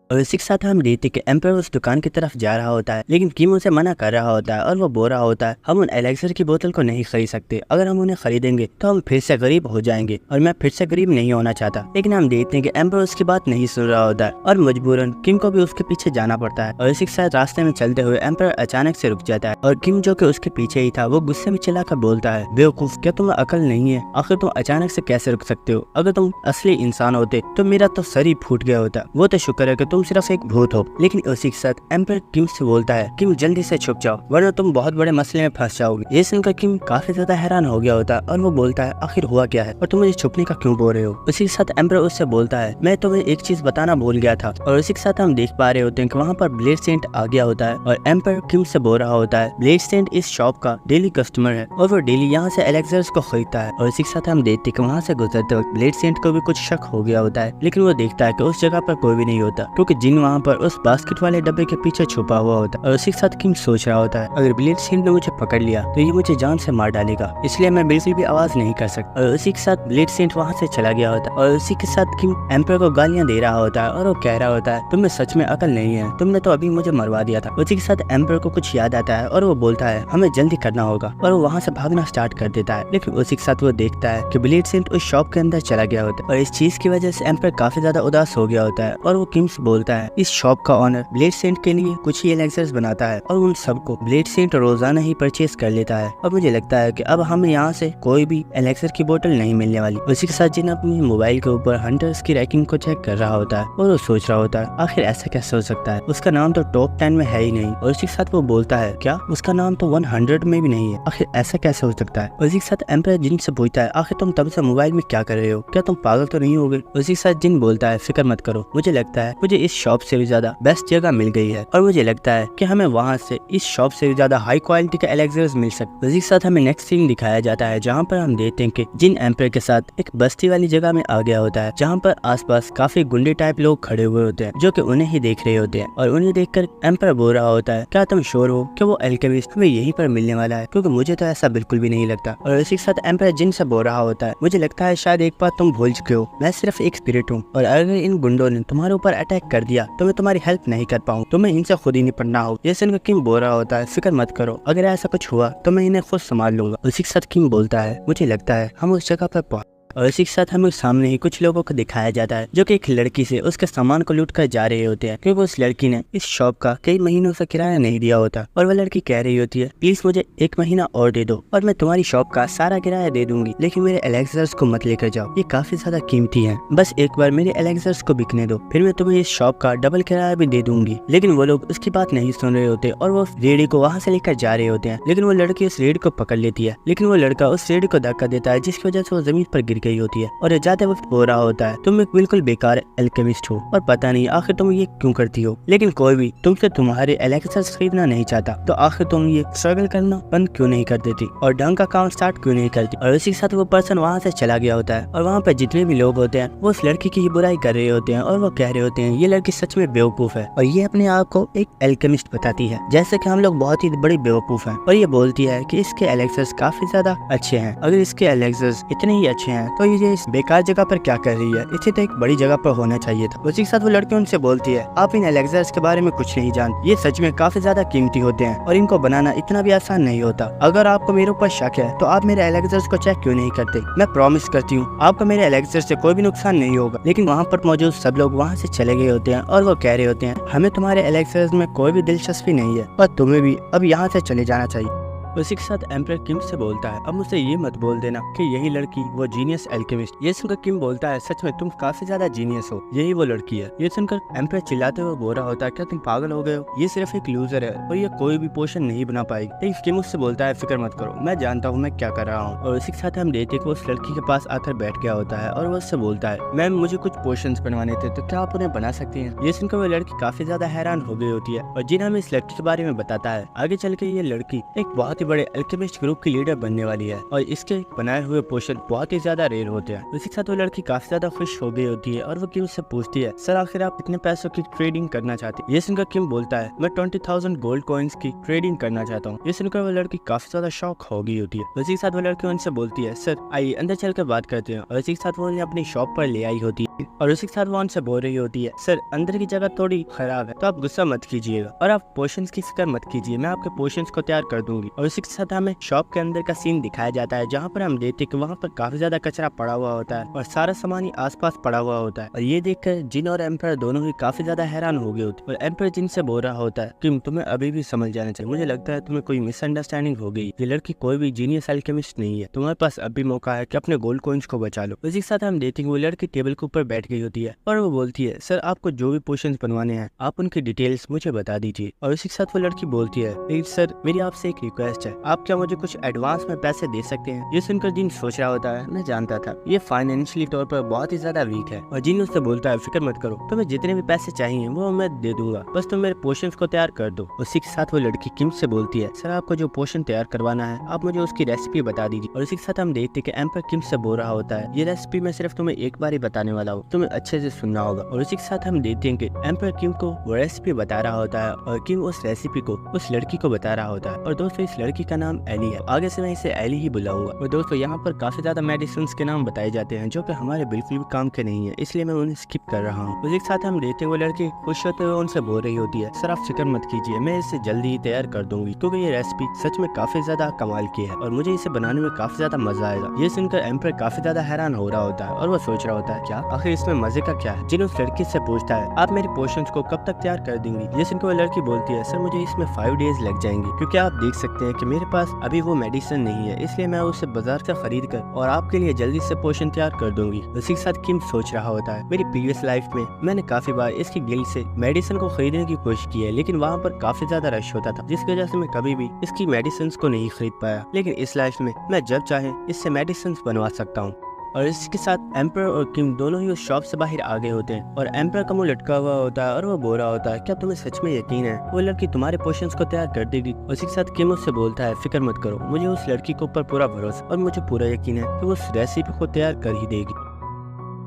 और इसी के साथ हम देखते कि एम्पर उस दुकान की तरफ जा रहा होता है, लेकिन किम उसे मना कर रहा होता है और वो बोल रहा होता है हम उन एलेक्सर की बोतल को नहीं खरीद सकते, अगर हम उन्हें खरीदेंगे तो हम फिर से गरीब हो जाएंगे और मैं फिर से गरीब नहीं होना चाहता। लेकिन हम देखते हैं कि एम्पर उसकी बात नहीं सुन रहा होता है और मजबूरन किम को भी उसके पीछे जाना पड़ता है। और इसी के साथ रास्ते में चलते हुए एम्पर अचानक से रुक जाता है और किम जो कि उसके पीछे ही था वो गुस्से में चिल्लाकर बोलता है बेवकूफ, क्या तुम्हें अकल नहीं है? आखिर तुम अचानक से कैसे रुक सकते हो? अगर तुम असली इंसान होते तो मेरा तो सर ही फूट गया होता। वो तो शुक्र है कि तुम सिर्फ एक भूत हो। लेकिन उसी के साथ एम्पर किम से बोलता है किम जल्दी से छुप जाओ वरना तुम बहुत बड़े मसले में फंस जाओगे। ये सुनकर किम काफी ज्यादा हैरान हो गया होता है और वो बोलता है आखिर हुआ क्या है और तुम मुझे छुपने का क्यों बोल रहे हो? उसी के साथ एम्पर उससे बोलता है मैं तुम्हें एक चीज बताना भूल गया था। और उसी के साथ हम देख पा रहे होते हैं कि वहाँ पर ब्लेड सेंट आ गया होता है और एम्पर किम से बोल रहा होता है ब्लेड सेंट इस शॉप का डेली कस्टमर है और वो डेली यहाँ से एलेक्सर्स को खरीदता है। और इसी के साथ हम देखते हैं कि वहाँ से गुजरते वक्त ब्लेड सेंट को भी कुछ शक हो गया होता है, लेकिन वो देखता है कि उस जगह पर कोई भी नहीं होता क्योंकि जिन वहाँ पर उस बास्केट वाले डब्बे के पीछे छुपा हुआ होता है। और उसी के साथ किम सोच रहा होता है अगर ब्लेड सेंट ने मुझे पकड़ लिया तो ये मुझे जान से मार डालेगा, इसलिए मैं बिल्कुल भी आवाज नहीं कर सकता। और उसी के साथ ब्लेड सेंट वहाँ से चला गया होता है और उसी के साथ किम एम्पर को गालियां दे रहा होता है और वो कह रहा होता है तुम्हें सच में अकल नहीं है, तुमने तो अभी मुझे मरवा दिया था। उसी के साथ एम्पर को कुछ याद आता है और वो बोलता है हमें जल्दी करना होगा और वो वहाँ से भागना स्टार्ट कर देता है। लेकिन उसी के साथ वो देखता है कि ब्लेड सेंट उस शॉप के अंदर चला गया होता है और इस चीज की वजह से एम्पर काफी ज्यादा उदास हो गया होता है और वो किम से बोलता है इस शॉप का ऑनर ब्लेड सेंट के लिए कुछ ही एलेक्सर्स बनाता है और उन सबको ब्लेड सेंट रोजाना ही परचेज कर लेता है और मुझे लगता है कि अब हमें यहाँ से कोई भी एलेक्सर की बोतल नहीं मिलने वाली। उसी के साथ जिन अपनी मोबाइल के ऊपर हंटर्स की रैंकिंग को चेक कर रहा होता है और वो सोच रहा होता है आखिर ऐसा कैसे हो सकता है, उसका नाम तो टॉप 10 में है ही नहीं। और उसी के साथ वो बोलता है क्या उसका नाम तो 100 में भी नहीं है, आखिर ऐसा कैसे हो सकता है। उसी के साथ एम्पर जिन से पूछता है आखिर तुम तब से मोबाइल में क्या कर रहे हो, क्या तुम पागल तो नहीं हो गए? उसी के साथ जिन बोलता है फिक्र मत करो, मुझे लगता है मुझे इस शॉप से भी ज्यादा बेस्ट जगह मिल गई है और मुझे लगता है कि हमें वहाँ से इस शॉप से ज्यादा हाई क्वालिटी के एलेक्सर्स मिल सकते। उसी के साथ हमें नेक्स्ट सीन दिखाया जाता है जहाँ पर हम देखते हैं कि जिन एम्पर के साथ एक बस्ती वाली जगह में आ गया होता है जहाँ पर आसपास काफी गुंडे टाइप लोग खड़े हुए होते हैं जो कि उन्हें ही देख रहे होते हैं और उन्हें देखकर एम्पर बोल रहा होता है क्या तुम श्योर हो कि वो अल्केमिस्ट हमें यहीं पर मिलने वाला है, क्योंकि मुझे तो ऐसा बिल्कुल भी नहीं लगता। और इसी के साथ एम्पर जिन से बोल रहा होता है मुझे लगता है शायद एक बात तुम भूल चुके हो, मैं सिर्फ एक स्पिरिट हूँ और अगर इन गुंडों ने तुम्हारे ऊपर अटैक कर दिया तो मैं तुम्हारी हेल्प नहीं कर पाऊँ, तुम्हें इनसे खुद ही निपटना हो। ये सुनकर किम बोल रहा होता है फिक्र मत करो, अगर ऐसा कुछ हुआ तो मैं इन्हें खुद संभाल लूंगा। उसी के साथ किम बोलता है मुझे लगता है हम उस जगह पर पहुंच। और इसी के साथ हमें सामने ही कुछ लोगों को दिखाया जाता है जो कि एक लड़की से उसके सामान को लूट कर जा रहे होते हैं क्योंकि उस लड़की ने इस शॉप का कई महीनों से किराया नहीं दिया होता और वह लड़की कह रही होती है प्लीज मुझे 1 महीना और दे दो और मैं तुम्हारी शॉप का सारा किराया दे दूंगी, लेकिन मेरे एलेक्सर्स को मत लेकर जाओ, ये काफी ज्यादा कीमती है, बस एक बार मेरे एलेक्सर्स को बिकने दो, फिर मैं तुम्हें इस शॉप का डबल किराया भी दे दूंगी। लेकिन वो लोग उसकी बात नहीं सुन रहे होते और वो रेडी को वहाँ से लेकर जा रहे होते हैं, लेकिन वो लड़की उस रेडी को पकड़ लेती है, लेकिन वो लड़का उस रेडी को धक्का देता है जिसकी वजह से वो जमीन पर गिर गई होती है और जाते वक्त हो रहा होता है तुम एक बिल्कुल बेकार अल्केमिस्ट हो और पता नहीं आखिर तुम ये क्यों करती हो, लेकिन कोई भी तुमसे तुम्हारे एलेक्सर्स खरीदना नहीं चाहता तो आखिर तुम ये स्ट्रगल करना बंद क्यों नहीं कर देती और ढंग का काम स्टार्ट क्यों नहीं करती। और इसी के साथ वो पर्सन वहाँ से चला गया होता है और वहाँ पे जितने भी लोग होते हैं वो उस लड़की की ही बुराई कर रहे होते हैं और वो कह रहे होते हैं ये लड़की सच में बेवकूफ है और ये अपने आप को एक अल्केमिस्ट बताती है जैसे कि हम लोग बहुत ही बड़ी बेवकूफ हैं, और ये बोलती है कि इसके एलेक्सर्स काफी ज्यादा अच्छे हैं, अगर इसके एलेक्सर्स इतने ही अच्छे हैं है तो ये इस बेकार जगह पर क्या कर रही है, इसे तो एक बड़ी जगह पर होना चाहिए था। उसी के साथ वो लड़की उनसे बोलती है आप इन एलेक्सर्स के बारे में कुछ नहीं जानते, ये सच में काफी ज्यादा कीमती होते हैं और इनको बनाना इतना भी आसान नहीं होता। अगर आपको मेरे ऊपर शक है तो आप मेरे एलेक्सर्स को चेक क्यों नहीं करते, मैं प्रॉमिस करती हूँ आपको मेरे एलेक्सर से कोई भी नुकसान नहीं होगा। लेकिन वहाँ पर मौजूद सब लोग वहाँ से चले गए होते हैं और वो कह रहे होते हैं हमें तुम्हारे एलेक्सर्स में कोई भी दिलचस्पी नहीं है और तुम्हें भी अब यहाँ से चले जाना चाहिए। उसी के साथ एम्परर किम से बोलता है अब मुझसे ये मत बोल देना कि यही लड़की वो जीनियस एल्केमिस्ट। ये सुनकर किम बोलता है सच में तुम काफी ज्यादा जीनियस हो, यही वो लड़की है। ये सुनकर एम्परर चिल्लाते हुए बोल रहा होता है क्या तुम पागल हो गए हो, ये सिर्फ एक लूजर है और ये कोई भी पोशन नहीं बना पाएगी। लेकिन किम उससे बोलता है फिक्र मत करो, मैं जानता हूँ मैं क्या कर रहा हूँ। और उसी के साथ हम देखते कि उस लड़की के पास आकर बैठ गया होता है और वो उससे बोलता है मैम मुझे कुछ पोशन बनवाने थे तो क्या आप उन्हें बना सकती हैं। ये सुनकर वो लड़की काफी ज्यादा हैरान हो गई होती है और जिन हमें इस लड़की के बारे में बताता है आगे चल के ये लड़की एक बहुत ही बड़े एल्केमिस्ट ग्रुप की लीडर बनने वाली है और इसके बनाए हुए पोशन बहुत ही ज्यादा रेयर होते हैं। उसी के साथ वो लड़की काफी ज्यादा खुश हो गई होती है और वो किम से पूछती है सर आखिर आप कितने पैसों की ट्रेडिंग करना चाहती है। ये सुनकर किम बोलता है मैं 20,000 गोल्ड कॉइन्स की ट्रेडिंग करना चाहता हूँ। ये सुनकर वो लड़की काफी ज्यादा शॉक हो गई होती है। उसी के साथ वो लड़की उनसे बोलती है सर आइए अंदर चलकर बात करते हैं। और उसी के साथ वो उन्हें अपनी शॉप पर ले आई होती है और उसी के साथ वो उनसे बोल रही होती है सर अंदर की जगह थोड़ी खराब है तो आप गुस्सा मत कीजिएगा और आप पोशंस की फिक्र मत कीजिए, मैं आपके पोशंस को तैयार कर दूंगी। और उसी के साथ हमें शॉप के अंदर का सीन दिखाया जाता है जहाँ पर हम देखते कि वहाँ पर काफी ज्यादा कचरा पड़ा हुआ होता है और सारा सामान ही आसपास पड़ा हुआ होता है। और ये देखकर जिन और एम्परर दोनों ही काफी ज्यादा हैरान हो गए होते हैं और एम्परर जिन से बोल रहा होता है कि तुम्हें अभी भी समझ जाना चाहिए, मुझे लगता है तुम्हें कोई मिसअंडरस्टैंडिंग हो गई, ये लड़की कोई भी जीनियस एल्केमिस्ट नहीं है, तुम्हारे पास अभी मौका है कि अपने गोल्ड कॉइन्स को बचा लो। इसी के साथ हम देखते हैं वो लड़की टेबल के ऊपर बैठ गई होती है और वो बोलती है सर आपको जो भी पोशंस बनवाने हैं आप उनकी डिटेल्स मुझे बता दीजिए। और इसी के साथ वो लड़की बोलती है लेकिन सर मेरी आपसे एक रिक्वेस्ट है, आप क्या मुझे कुछ एडवांस में पैसे दे सकते हैं। ये सुनकर जिन सोच रहा होता है मैं जानता था ये फाइनेंशियली तौर पर बहुत ही ज्यादा वीक है। और जिन उससे बोलता है फिक्र मत करो, तुम्हें जितने भी पैसे चाहिए वो मैं दे दूंगा, बस तुम मेरे पोशंस को तैयार कर दो। उसी के साथ वो लड़की किम से बोलती है सर आपको जो पोशन तैयार करवाना है आप मुझे उसकी रेसिपी बता दीजिए। और इसी के साथ हम देखते कि एम्पर किम से बोल रहा होता है ये रेसिपी मैं सिर्फ तुम्हें एक बार ही बताने वाला हूँ, तुम्हें अच्छे से सुनना होगा। और उसी के साथ हम देखते हैं कि एम्पर किम को वो रेसिपी बता रहा होता है और किम उस रेसिपी को उस लड़की को बता रहा होता है। और दोस्तों इस लड़की का नाम एली है, आगे से मैं इसे एली ही बुलाऊंगा। और दोस्तों यहाँ पर काफी ज्यादा मेडिसिन के नाम बताए जाते हैं जो कि हमारे बिल्कुल भी काम के नहीं है, इसलिए मैं उन्हें स्किप कर रहा हूँ। उसी के साथ हम देखते हैं वो लड़की खुश होते हुए उनसे बोल रही होती है सर आप फिक्र मत कीजिए, मैं इसे जल्दी ही तैयार कर दूंगी क्योंकि ये रेसिपी सच में काफी ज्यादा कमाल की है और मुझे इसे बनाने में काफी ज्यादा मजा आएगा। ये सुनकर एम्पर काफी ज्यादा हैरान हो रहा होता है और वो सोच रहा होता है क्या आखिर इसमें मजे का क्या है। जिन उस लड़की से पूछता है आप मेरे पोशंस को कब तक तैयार कर देंगी। ये सुनकर वो लड़की बोलती है सर मुझे इसमें 5 डेज लग जाएंगे क्योंकि आप देख सकते हैं कि मेरे पास अभी वो मेडिसिन नहीं है, इसलिए मैं उसे बाजार से खरीद कर और आपके लिए जल्दी से पोशन तैयार कर दूंगी। उसी के साथ किम सोच रहा होता है मेरी प्रीवियस लाइफ में मैंने काफी बार इसकी गिल्ड से मेडिसिन को खरीदने की कोशिश की है लेकिन वहाँ पर काफी ज्यादा रश होता था जिसकी वजह से मैं कभी भी इसकी मेडिसिन को नहीं खरीद पाया, लेकिन इस लाइफ में मैं जब चाहे इससे मेडिसिन बनवा सकता हूँ। और इसके साथ एम्पर और किम दोनों ही उस शॉप से बाहर आ गए होते हैं और एम्पर का मुंह लटका हुआ होता है और वो बोल रहा होता है क्या तुम्हें सच में यकीन है वो लड़की तुम्हारे पोशंस को तैयार कर देगी। उसी के साथ किम उससे बोलता है फिक्र मत करो, मुझे उस लड़की के ऊपर पूरा भरोसा और मुझे पूरा यकीन है कि वो उस रेसिपी को तैयार कर ही देगी।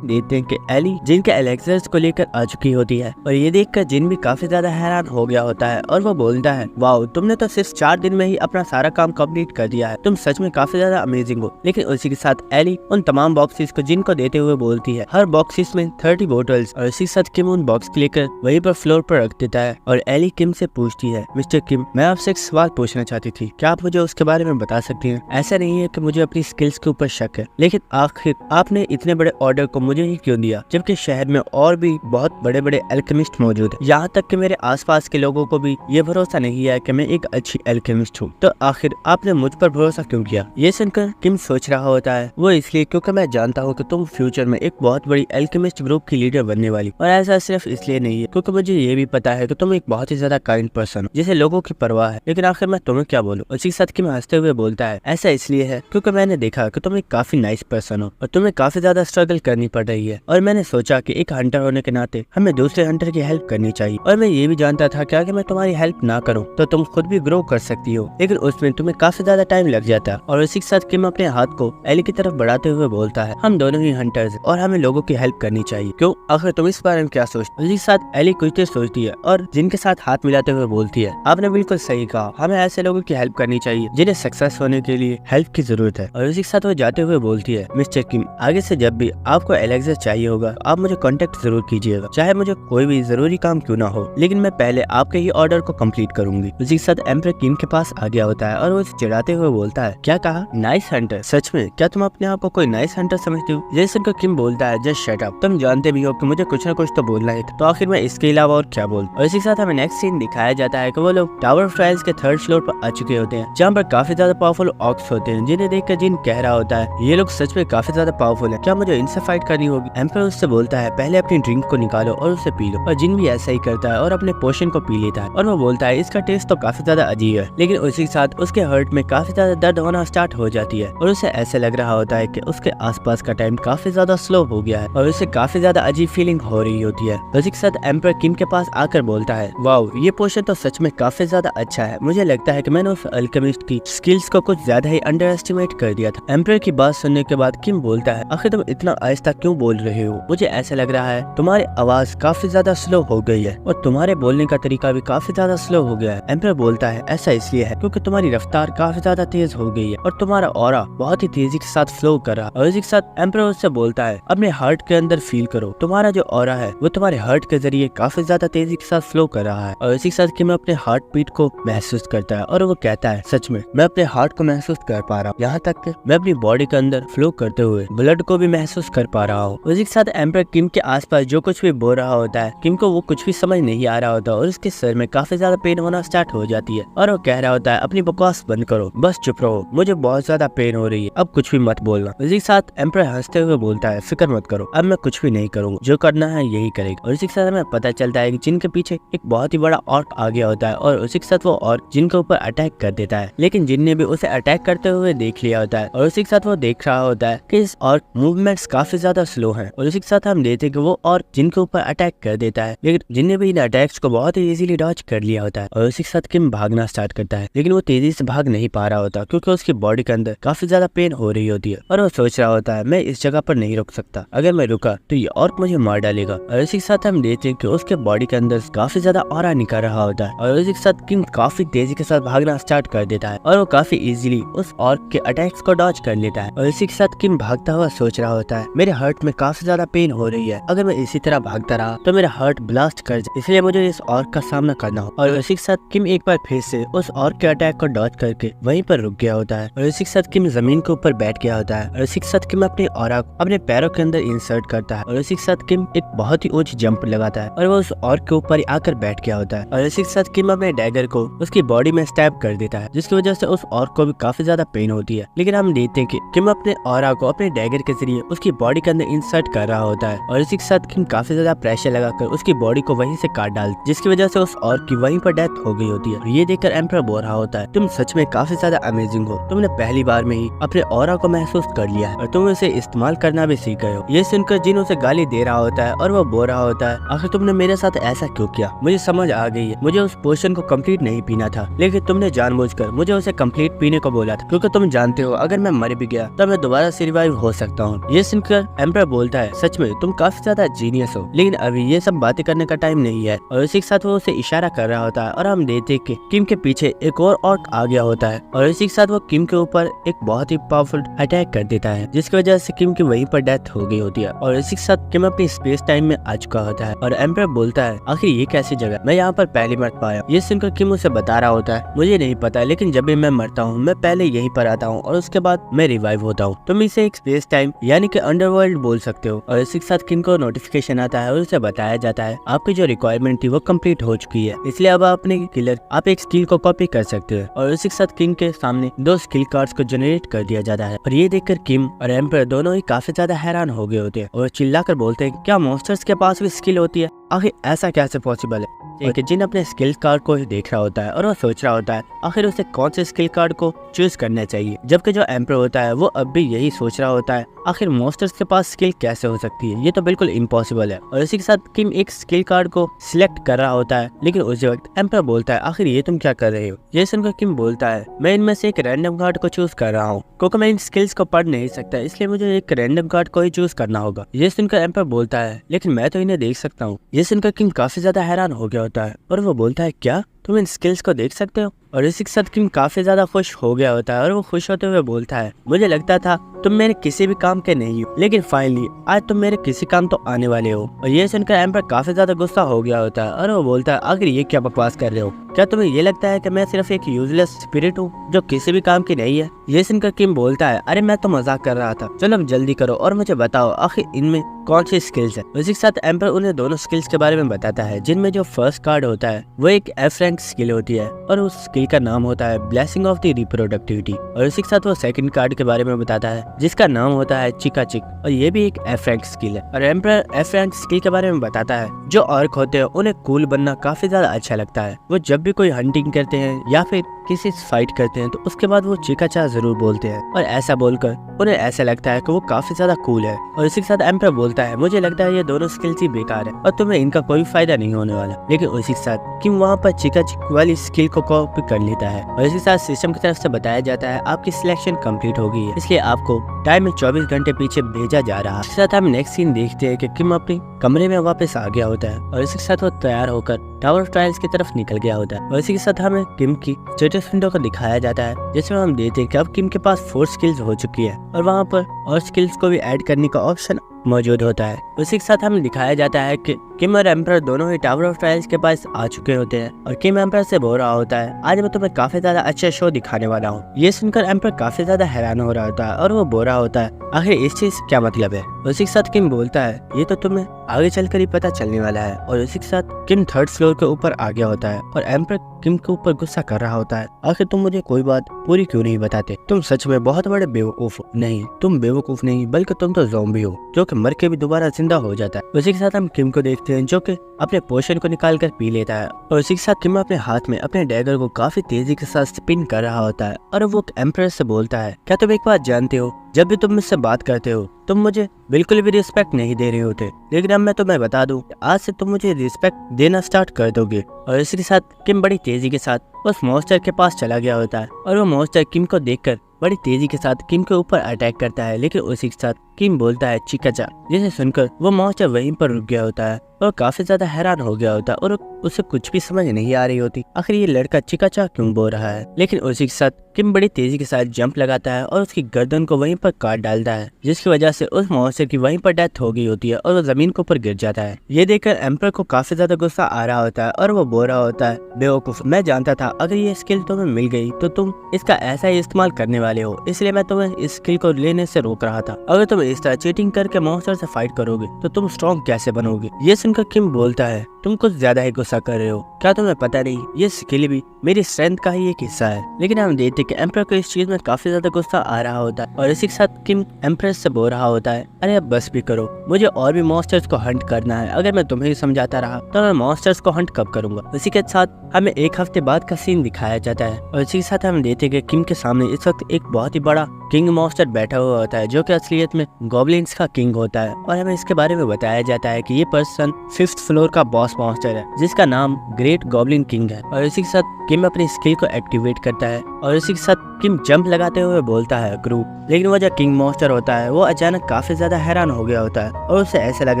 देखते हैं कि एली जिन के एलेक्सर्स को लेकर आ चुकी होती है और ये देखकर जिन भी काफी ज्यादा हैरान हो गया होता है और वो बोलता है वाओ तुमने तो सिर्फ 4 दिन में ही अपना सारा काम कंप्लीट कर दिया है, तुम सच में काफी ज्यादा अमेजिंग हो। लेकिन उसी के साथ एली उन तमाम बॉक्सेस को जिन को देते हुए बोलती है हर बॉक्सेस में 30 बोटल्स। और इसी के साथ किम उन बॉक्स को लेकर वहीं पर फ्लोर पर रख देता है और एली किम से पूछती है मिस्टर किम मैं आपसे एक सवाल पूछना चाहती थी, क्या आप मुझे उसके बारे में बता सकती हैं। ऐसा नहीं है कि मुझे अपनी स्किल्स के ऊपर शक है, लेकिन आखिर आपने इतने बड़े ऑर्डर को मुझे ही क्यों दिया जबकि शहर में और भी बहुत बड़े बड़े एल्केमिस्ट मौजूद है, यहाँ तक कि मेरे आसपास के लोगों को भी ये भरोसा नहीं है कि मैं एक अच्छी एल्केमिस्ट हूँ, तो आखिर आपने मुझ पर भरोसा क्यों किया। ये सुनकर किम सोच रहा होता है वो इसलिए क्योंकि मैं जानता हूँ कि तुम फ्यूचर में एक बहुत बड़ी एल्केमिस्ट ग्रुप की लीडर बनने वाली, और ऐसा सिर्फ इसलिए नहीं है क्योंकि मुझे ये भी पता है कि तुम एक बहुत ही ज्यादा काइंड पर्सन हो जिसे लोगों की परवाह है, लेकिन आखिर मैं तुम्हें क्या बोलूं। उसी के साथ किम हंसते हुए बोलता है ऐसा इसलिए है क्योंकि मैंने देखा कि तुम एक काफी नाइस पर्सन हो और तुम्हें काफी ज्यादा स्ट्रगल करनी पड़ती पड़ रही है और मैंने सोचा कि एक हंटर होने के नाते हमें दूसरे हंटर की हेल्प करनी चाहिए। और मैं ये भी जानता था कि अगर मैं तुम्हारी हेल्प ना करूँ तो तुम खुद भी ग्रो कर सकती हो, लेकिन उसमें तुम्हें काफी ज्यादा टाइम लग जाता है। और इसी के साथ किम अपने हाथ को एली की तरफ बढ़ाते हुए बोलता है, हम दोनों ही हंटर्स और हमें लोगों की हेल्प करनी चाहिए। क्यों, आखिर तुम इस बारे में क्या सोचते? इसी के साथ एली कुछ देर सोचती है और जिनके साथ हाथ मिलाते हुए बोलती है, आपने बिल्कुल सही कहा, हमें ऐसे लोगों की हेल्प करनी चाहिए जिन्हें सक्सेस होने के लिए हेल्प की जरूरत है। और इसी के साथ वो जाते हुए बोलती है, मिस्टर किम, आगे से जब भी आपको एलेक्सा चाहिए होगा आप मुझे कांटेक्ट जरूर कीजिएगा, चाहे मुझे कोई भी जरूरी काम क्यों ना हो, लेकिन मैं पहले आपके ही ऑर्डर को कंप्लीट करूंगी। उसी के साथ एम्पर किम के पास आ गया होता है और वो उसे चिढ़ाते हुए बोलता है, क्या कहा? Nice Hunter? सच में क्या तुम अपने आप को कोई नाइस हंटर समझते हो? जैसे उनको किम बोलता है, जस्ट शट अप, तुम जानते भी हो कि मुझे कुछ ना कुछ तो बोलना है, तो आखिर मैं इसके अलावा और क्या बोल। और इसी के साथ हमें नेक्स्ट सीन दिखाया जाता है कि वो लोग टावर ऑफ ट्रायल्स के 3rd फ्लोर पर आ चुके होते हैं, जहाँ पर काफी ज्यादा पावरफुल ऑक्स होते हैं, जिन्हें देखकर जिन कह रहा होता है, ये लोग सच में काफी ज्यादा पावरफुल है, क्या मुझे इनसे फाइट करनी होगी? एम्पर उससे बोलता है, पहले अपनी ड्रिंक को निकालो और उसे पी लो। और जिन भी ऐसा ही करता है और अपने पोशन को पी लेता है और वो बोलता है, इसका टेस्ट तो काफी ज्यादा अजीब है, लेकिन उसी के साथ उसके हार्ट में काफी ज्यादा दर्द होना स्टार्ट हो जाती है और उसे ऐसे लग रहा होता है कि उसके आसपास का टाइम काफी ज्यादा स्लो हो गया है और उसे काफी ज्यादा अजीब फीलिंग हो रही होती है। उसी के साथ एम्पर किम के पास आकर बोलता है, वाओ, ये पोशन तो सच में काफी ज्यादा अच्छा है, मुझे लगता है कि मैंने उस अल्केमिस्ट की स्किल्स को कुछ ज्यादा ही अंडर एस्टिमेट कर दिया था। एम्पर की बात सुनने के बाद किम बोलता है, आखिर तुम इतना आहिस्ता क्यों बोल रहे हो? मुझे ऐसा लग रहा है तुम्हारी आवाज काफी ज्यादा स्लो हो गई है और तुम्हारे बोलने का तरीका भी काफी ज्यादा स्लो हो गया है। एम्पर बोलता है, ऐसा इसलिए है क्योंकि तुम्हारी रफ्तार काफी ज्यादा तेज हो गई है और तुम्हारा ऑरा बहुत ही तेजी के साथ फ्लो कर रहा है। और इसी के साथ एम्पर उससे बोलता है, अपने हार्ट के अंदर फील करो, तुम्हारा जो ऑरा है वो तुम्हारे हार्ट के जरिए काफी ज्यादा तेजी के साथ फ्लो कर रहा है। और इसी के साथ कि मैं अपने हार्ट बीट को महसूस करता है और वो कहता है, सच में मैं अपने हार्ट को महसूस कर पा रहा हूँ, यहाँ तक कि मैं अपनी बॉडी के अंदर फ्लो करते हुए ब्लड को भी महसूस कर पा रहा हूँ। उसी के साथ एम्पर किम के आसपास जो कुछ भी बोल रहा होता है, किम को वो कुछ भी समझ नहीं आ रहा होता और उसके सर में काफी ज्यादा पेन होना स्टार्ट हो जाती है और वो कह रहा होता है, अपनी बकवास बंद करो, बस चुप रहो, मुझे बहुत ज्यादा पेन हो रही है, अब कुछ भी मत बोलना। उसी के साथ एम्पर हंसते हुए बोलता है, फिक्र मत करो, अब मैं कुछ भी नहीं करूंगा, जो करना है यही करेगा। और इसी के साथ हमें पता चलता है कि जिन के पीछे एक बहुत ही बड़ा ऑर्क आ गया होता है और उसी के साथ वो ऑर्क जिन के ऊपर अटैक कर देता है, लेकिन जिन ने भी उसे अटैक करते हुए देख लिया होता है और उसी के साथ वो देख रहा होता है कि इस ऑर्क मूवमेंट्स काफी ज्यादा स्लो हैं। और उसी के साथ हम देखते हैं कि वो ऑर्क जिन के ऊपर अटैक कर देता है, लेकिन जिन ने भी इन अटैक्स को बहुत ही इजीली डॉज कर लिया होता है। और उसी के साथ किम भागना स्टार्ट करता है, लेकिन वो तेजी से भाग नहीं पा रहा होता क्योंकि उसकी बॉडी के अंदर काफी ज्यादा पेन हो रही होती है और वो सोच रहा होता है, मैं इस जगह पर नहीं रुक सकता, अगर मैं रुका तो ये ऑर्क मुझे मार डालेगा। और इसी के साथ हम देखते हैं कि उसके बॉडी के अंदर काफी ज्यादा ऑरा निकल रहा होता है और इसी के साथ किम काफी तेजी के साथ भागना स्टार्ट कर देता है और वो काफी इजीली उस ऑर्क के अटैक्स को डॉज कर लेता है। और इसी के साथ किम भागता हुआ सोच रहा होता है, मेरे हार्ट में काफी ज्यादा पेन हो रही है, अगर मैं इसी तरह भागता रहा तो मेरा हार्ट ब्लास्ट कर जाए, इसलिए मुझे इस ऑर्क का सामना करना हो। और इसी के साथ किम एक बार फिर से उस ऑर्क के अटैक को डॉज करके वहीं पर रुक गया होता है और इसी के साथ किम जमीन के ऊपर बैठ गया होता है। और इसी के साथ किम अपनी ऑरा को अपने पैरों के अंदर इंसर्ट करता है और इसी के साथ किम एक बहुत ही ऊंची जंप लगाता है और वो उस ऑर्क के ऊपर आकर बैठ गया होता है। और इसी के साथ किम अपने डैगर को उसकी बॉडी में स्टैब कर देता है, जिसकी वजह से उस ऑर्क को भी काफी ज्यादा पेन होती है। लेकिन हम देखते हैं कि किम अपने ऑरा को अपने डैगर के जरिए उसकी बॉडी के अंदर इंसर्ट कर रहा होता है और इसी के साथ किम काफी ज्यादा प्रेशर लगाकर उसकी बॉडी को वहीं से काट डाल, जिसकी वजह से उस ऑर्क की वहीं पर डेथ हो गई होती है। ये देखकर एम्पर बोल रहा होता है, तुम सच में काफी ज्यादा अमेजिंग हो, तुमने पहली बार में ही अपने ऑरा को महसूस कर लिया है और तुम इसे इस्तेमाल करना भी सीख गए हो। ये सुनकर जिन उसे गाली दे रहा होता है और वो बोल रहा होता है, आखिर तुमने मेरे साथ ऐसा क्यों किया? मुझे समझ आ गई है, मुझे उस पोशन को कंप्लीट नहीं पीना था, लेकिन तुमने जानबूझकर मुझे उसे कंप्लीट पीने को बोला था, क्योंकि तुम जानते हो अगर मैं मर भी गया तो मैं दोबारा से रिवाइव हो सकता हूँ। ये सुनकर एम्पर बोलता है, सच में तुम काफी ज्यादा जीनियस हो, लेकिन अभी ये सब बातें करने का टाइम नहीं है। और इसी के साथ वो उसे इशारा कर रहा होता है और हम देखते कि किम के पीछे एक और ऑर्क आ गया होता है और इसी के साथ वो किम के ऊपर एक बहुत ही पावरफुल अटैक कर देता है, जिसकी वजह से किम की वहीं पर डेथ हो गई होती है। और इसी के साथ किम अपनी स्पेस टाइम में आ चुका होता है और एम्पर बोलता है, आखिर ये कैसी जगह, मैं यहाँ पर पहली मर पाया। ये सुनकर किम उसे बता रहा होता है, मुझे नहीं पता, लेकिन जब भी मैं मरता हूँ मैं पहले यहीं पर आता हूँ और उसके बाद मैं रिवाइव होता हूँ। तुम इसे एक स्पेस टाइम यानी कि अंडरवर्ल्ड बोल सकते हो। और इसी के साथ किम को नोटिफिकेशन आता है और उसे बताया जाता है, आपकी जो रिक्वायरमेंट थी वो कंप्लीट हो चुकी है, इसलिए अब अपने किलर आप एक स्किल को कॉपी कर सकते हो। और इसी के साथ किम के सामने 2 स्किल कार्ड्स को जनरेट कर दिया जाता है और ये देखकर किम और एम्पर दोनों ही काफी ज्यादा हैरान हो गए होते हैं और चिल्लाकर बोलते हैं, क्या मॉन्स्टर्स के पास भी स्किल होती है? आखिर ऐसा कैसे पॉसिबल है। कि जिन अपने स्किल कार्ड को ही देख रहा होता है और वो सोच रहा होता है आखिर उसे कौन से स्किल कार्ड को चूज करना चाहिए, जबकि जो एम्पर होता है वो अब भी यही सोच रहा होता है आखिर मॉन्स्टर्स के पास स्किल कैसे हो सकती है, ये तो बिल्कुल इम्पॉसिबल है। और इसी के साथ किम एक स्किल कार्ड को सिलेक्ट कर रहा होता है, लेकिन उसी वक्त एम्पर बोलता है आखिर ये तुम क्या कर रहे हो। ये सुनकर किम बोलता है मैं इनमें से एक रैंडम कार्ड को चूज कर रहा हूँ, क्योंकि मैं इन स्किल्स को पढ़ नहीं सकता, इसलिए मुझे एक रैंडम कार्ड को ही चूज करना होगा। ये सुनकर एम्पर बोलता है लेकिन मैं तो इन्हें देख सकता हूँ। ये सुनकर किम काफी ज्यादा हैरान हो गया होता है और वो बोलता है क्या तुम इन स्किल्स को देख सकते हो। और इसी के साथ किम काफी ज्यादा खुश हो गया होता है और वो खुश होते हुए बोलता है मुझे लगता था तुम मेरे किसी भी काम के नहीं हो, लेकिन फाइनली आज तुम मेरे किसी काम तो आने वाले हो। और ये सुनकर एम्पर काफी ज्यादा गुस्सा हो गया होता है और वो बोलता है आखिर ये क्या बकवास कर रहे हो, क्या तुम्हें ये लगता है कि मैं सिर्फ एक यूजलेस स्पिरिट हूँ जो किसी भी काम की नहीं है। ये सुनकर किम बोलता है अरे मैं तो मजाक कर रहा था, चलो अब जल्दी करो और मुझे बताओ आखिर इनमें कौन सी स्किल्स है। उसी के साथ एम्पर उन्हें दोनों स्किल्स के बारे में बताता है, जिनमें जो फर्स्ट कार्ड होता है वो एक F रैंक स्किल होती है और उस स्किल का नाम होता है ब्लेसिंग ऑफ द रिप्रोडक्टिविटी। और उसी के साथ वो सेकंड कार्ड के बारे में बताता है जिसका नाम होता है चिका चिक और ये भी एक F रैंक स्किल है। और एम्पर F रैंक स्किल के बारे में बताता है जो ऑर्क होते हैं उन्हें कूल बनना काफी ज्यादा अच्छा लगता है। वो जब भी कोई हंटिंग करते हैं या फिर किसी से फाइट करते हैं तो उसके बाद वो चिका चा जरूर बोलते हैं और ऐसा बोलकर उन्हें ऐसा लगता है कि वो काफी ज्यादा कूल है। और इसी के साथ एम्पर बोलता है मुझे लगता है ये दोनों स्किल्स ही बेकार है और तुम्हें इनका कोई फायदा नहीं होने वाला। लेकिन उसी के साथ किम वहाँ पर चिका चिक वाली स्किल को कॉपी कर लेता है और इसी के साथ सिस्टम की तरफ से बताया जाता है आपकी सिलेक्शन कंप्लीट हो गई है, इसलिए आपको टाइम में 24 घंटे पीछे भेजा जा रहा है। इसके साथ हम नेक्स्ट सीन देखते हैं कि किम अपने कमरे में वापस आ गया होता है और इसी के साथ वो तैयार होकर टावर ऑफ ट्रायल्स की तरफ निकल गया होता है। और इसी के साथ हमें किम की स्टेटस विंडो को दिखाया जाता है जिसमें हम देखते हैं कि अब किम के पास 4 स्किल्स हो चुकी है और वहाँ पर और स्किल्स को भी ऐड करने का ऑप्शन मौजूद होता है। उसी के साथ हमें दिखाया जाता है कि किम और एम्पर दोनों ही टावर ऑफ ट्रायल्स के पास आ चुके होते हैं और किम एम्पर से बोल रहा होता है आज मैं तुम्हें काफी ज्यादा अच्छा शो दिखाने वाला हूँ। ये सुनकर एम्पर काफी ज्यादा हैरान हो रहा होता है और वो बोल रहा होता है आखिर इस चीज क्या मतलब है। उसी के साथ किम बोलता है ये तो तुम्हें आगे चलकर ही पता चलने वाला है। और उसी के साथ किम 3rd फ्लोर के ऊपर आ गया होता है और एम्पर किम के ऊपर गुस्सा कर रहा होता है आखिर तुम मुझे कोई बात पूरी क्यों नहीं बताते, तुम सच में बहुत बड़े बेवकूफ हो। नहीं, तुम बेवकूफ नहीं बल्कि तुम तो ज़ॉम्बी हो जो कि मर के भी दोबारा जिंदा हो जाता है। उसी के साथ हम किम को देखते हैं जो कि अपने पोशन को निकाल कर पी लेता है और उसी के साथ किम अपने हाथ में अपने डैगर को काफी तेजी के साथ स्पिन कर रहा होता है और वो एम्प्रेस से बोलता है क्या तुम एक बात जानते हो, जब भी तुम मुझसे बात करते हो तुम मुझे बिल्कुल भी रिस्पेक्ट नहीं दे रहे होते, लेकिन अब मैं तुम्हें बता दूं आज से तुम मुझे रिस्पेक्ट देना स्टार्ट कर दोगे। और इसी के साथ किम बड़ी तेजी के साथ उस मॉन्स्टर के पास चला गया होता है और वो मॉन्स्टर किम को देखकर बड़ी तेजी के साथ किम के ऊपर अटैक करता है, लेकिन उसी के साथ किम बोलता है चिकाचा, जिसे सुनकर वो मॉन्स्टर वहीं पर रुक गया होता है और काफी ज्यादा हैरान हो गया होता है और उसे कुछ भी समझ नहीं आ रही होती आखिर ये लड़का चिकाचा क्यों बोल रहा है। लेकिन उसी के साथ किम बड़ी तेजी के साथ जंप लगाता है और उसकी गर्दन को वहीं पर काट डालता है, जिसकी वजह से उस मॉन्स्टर की वहीं पर डेथ हो गई होती है और वो जमीन के ऊपर गिर जाता है। ये देखकर एम्पर को काफी ज्यादा गुस्सा आ रहा होता है और वो बोल रहा होता है बेवकूफ, मैं जानता था अगर ये स्किल तुम्हें मिल गई तो तुम इसका ऐसा ही इस्तेमाल करने वाले हो, इसलिए मैं तुम्हें इस स्किल को लेने से रोक रहा था। अगर तुम इस तरह चीटिंग करके मॉन्स्टर से फाइट करोगे तो तुम स्ट्रॉन्ग कैसे बनोगे। ये सुनकर किम बोलता है तुम कुछ ज्यादा ही गुस्सा कर रहे हो, क्या तुम्हें पता नहीं ये स्किल भी मेरी स्ट्रेंथ का ही एक हिस्सा है। लेकिन हम देखते कि एम्पर को इस चीज में काफी ज्यादा गुस्सा आ रहा होता है और इसी के साथ किम एम्प्रेस से बोल रहा होता है अरे अब बस भी करो, मुझे और भी मॉन्स्टर्स को हंट करना है, अगर मैं तुम्हें ही समझाता रहा तो मैं मॉन्स्टर्स को हंट कब करूंगा। इसी के साथ हमें 1 हफ्ते बाद का सीन दिखाया जाता है और इसी के साथ हम देखते कि किम के सामने इस वक्त एक बहुत ही बड़ा किंग मॉन्स्टर बैठा हुआ होता है जो कि असलियत में गॉब्लिन्स का किंग होता है और हमें इसके बारे में बताया जाता है कि ये पर्सन 5th फ्लोर का बॉस मॉन्स्टर है जिसका नाम ग्रेट गॉब्लिन किंग है। और इसी के साथ किम अपनी स्किल को एक्टिवेट करता है और इसी के साथ किम जंप लगाते हुए बोलता है ग्रू, लेकिन वो जो किंग मॉन्स्टर होता है वो अचानक काफी ज्यादा हैरान हो गया होता है और उसे ऐसा लग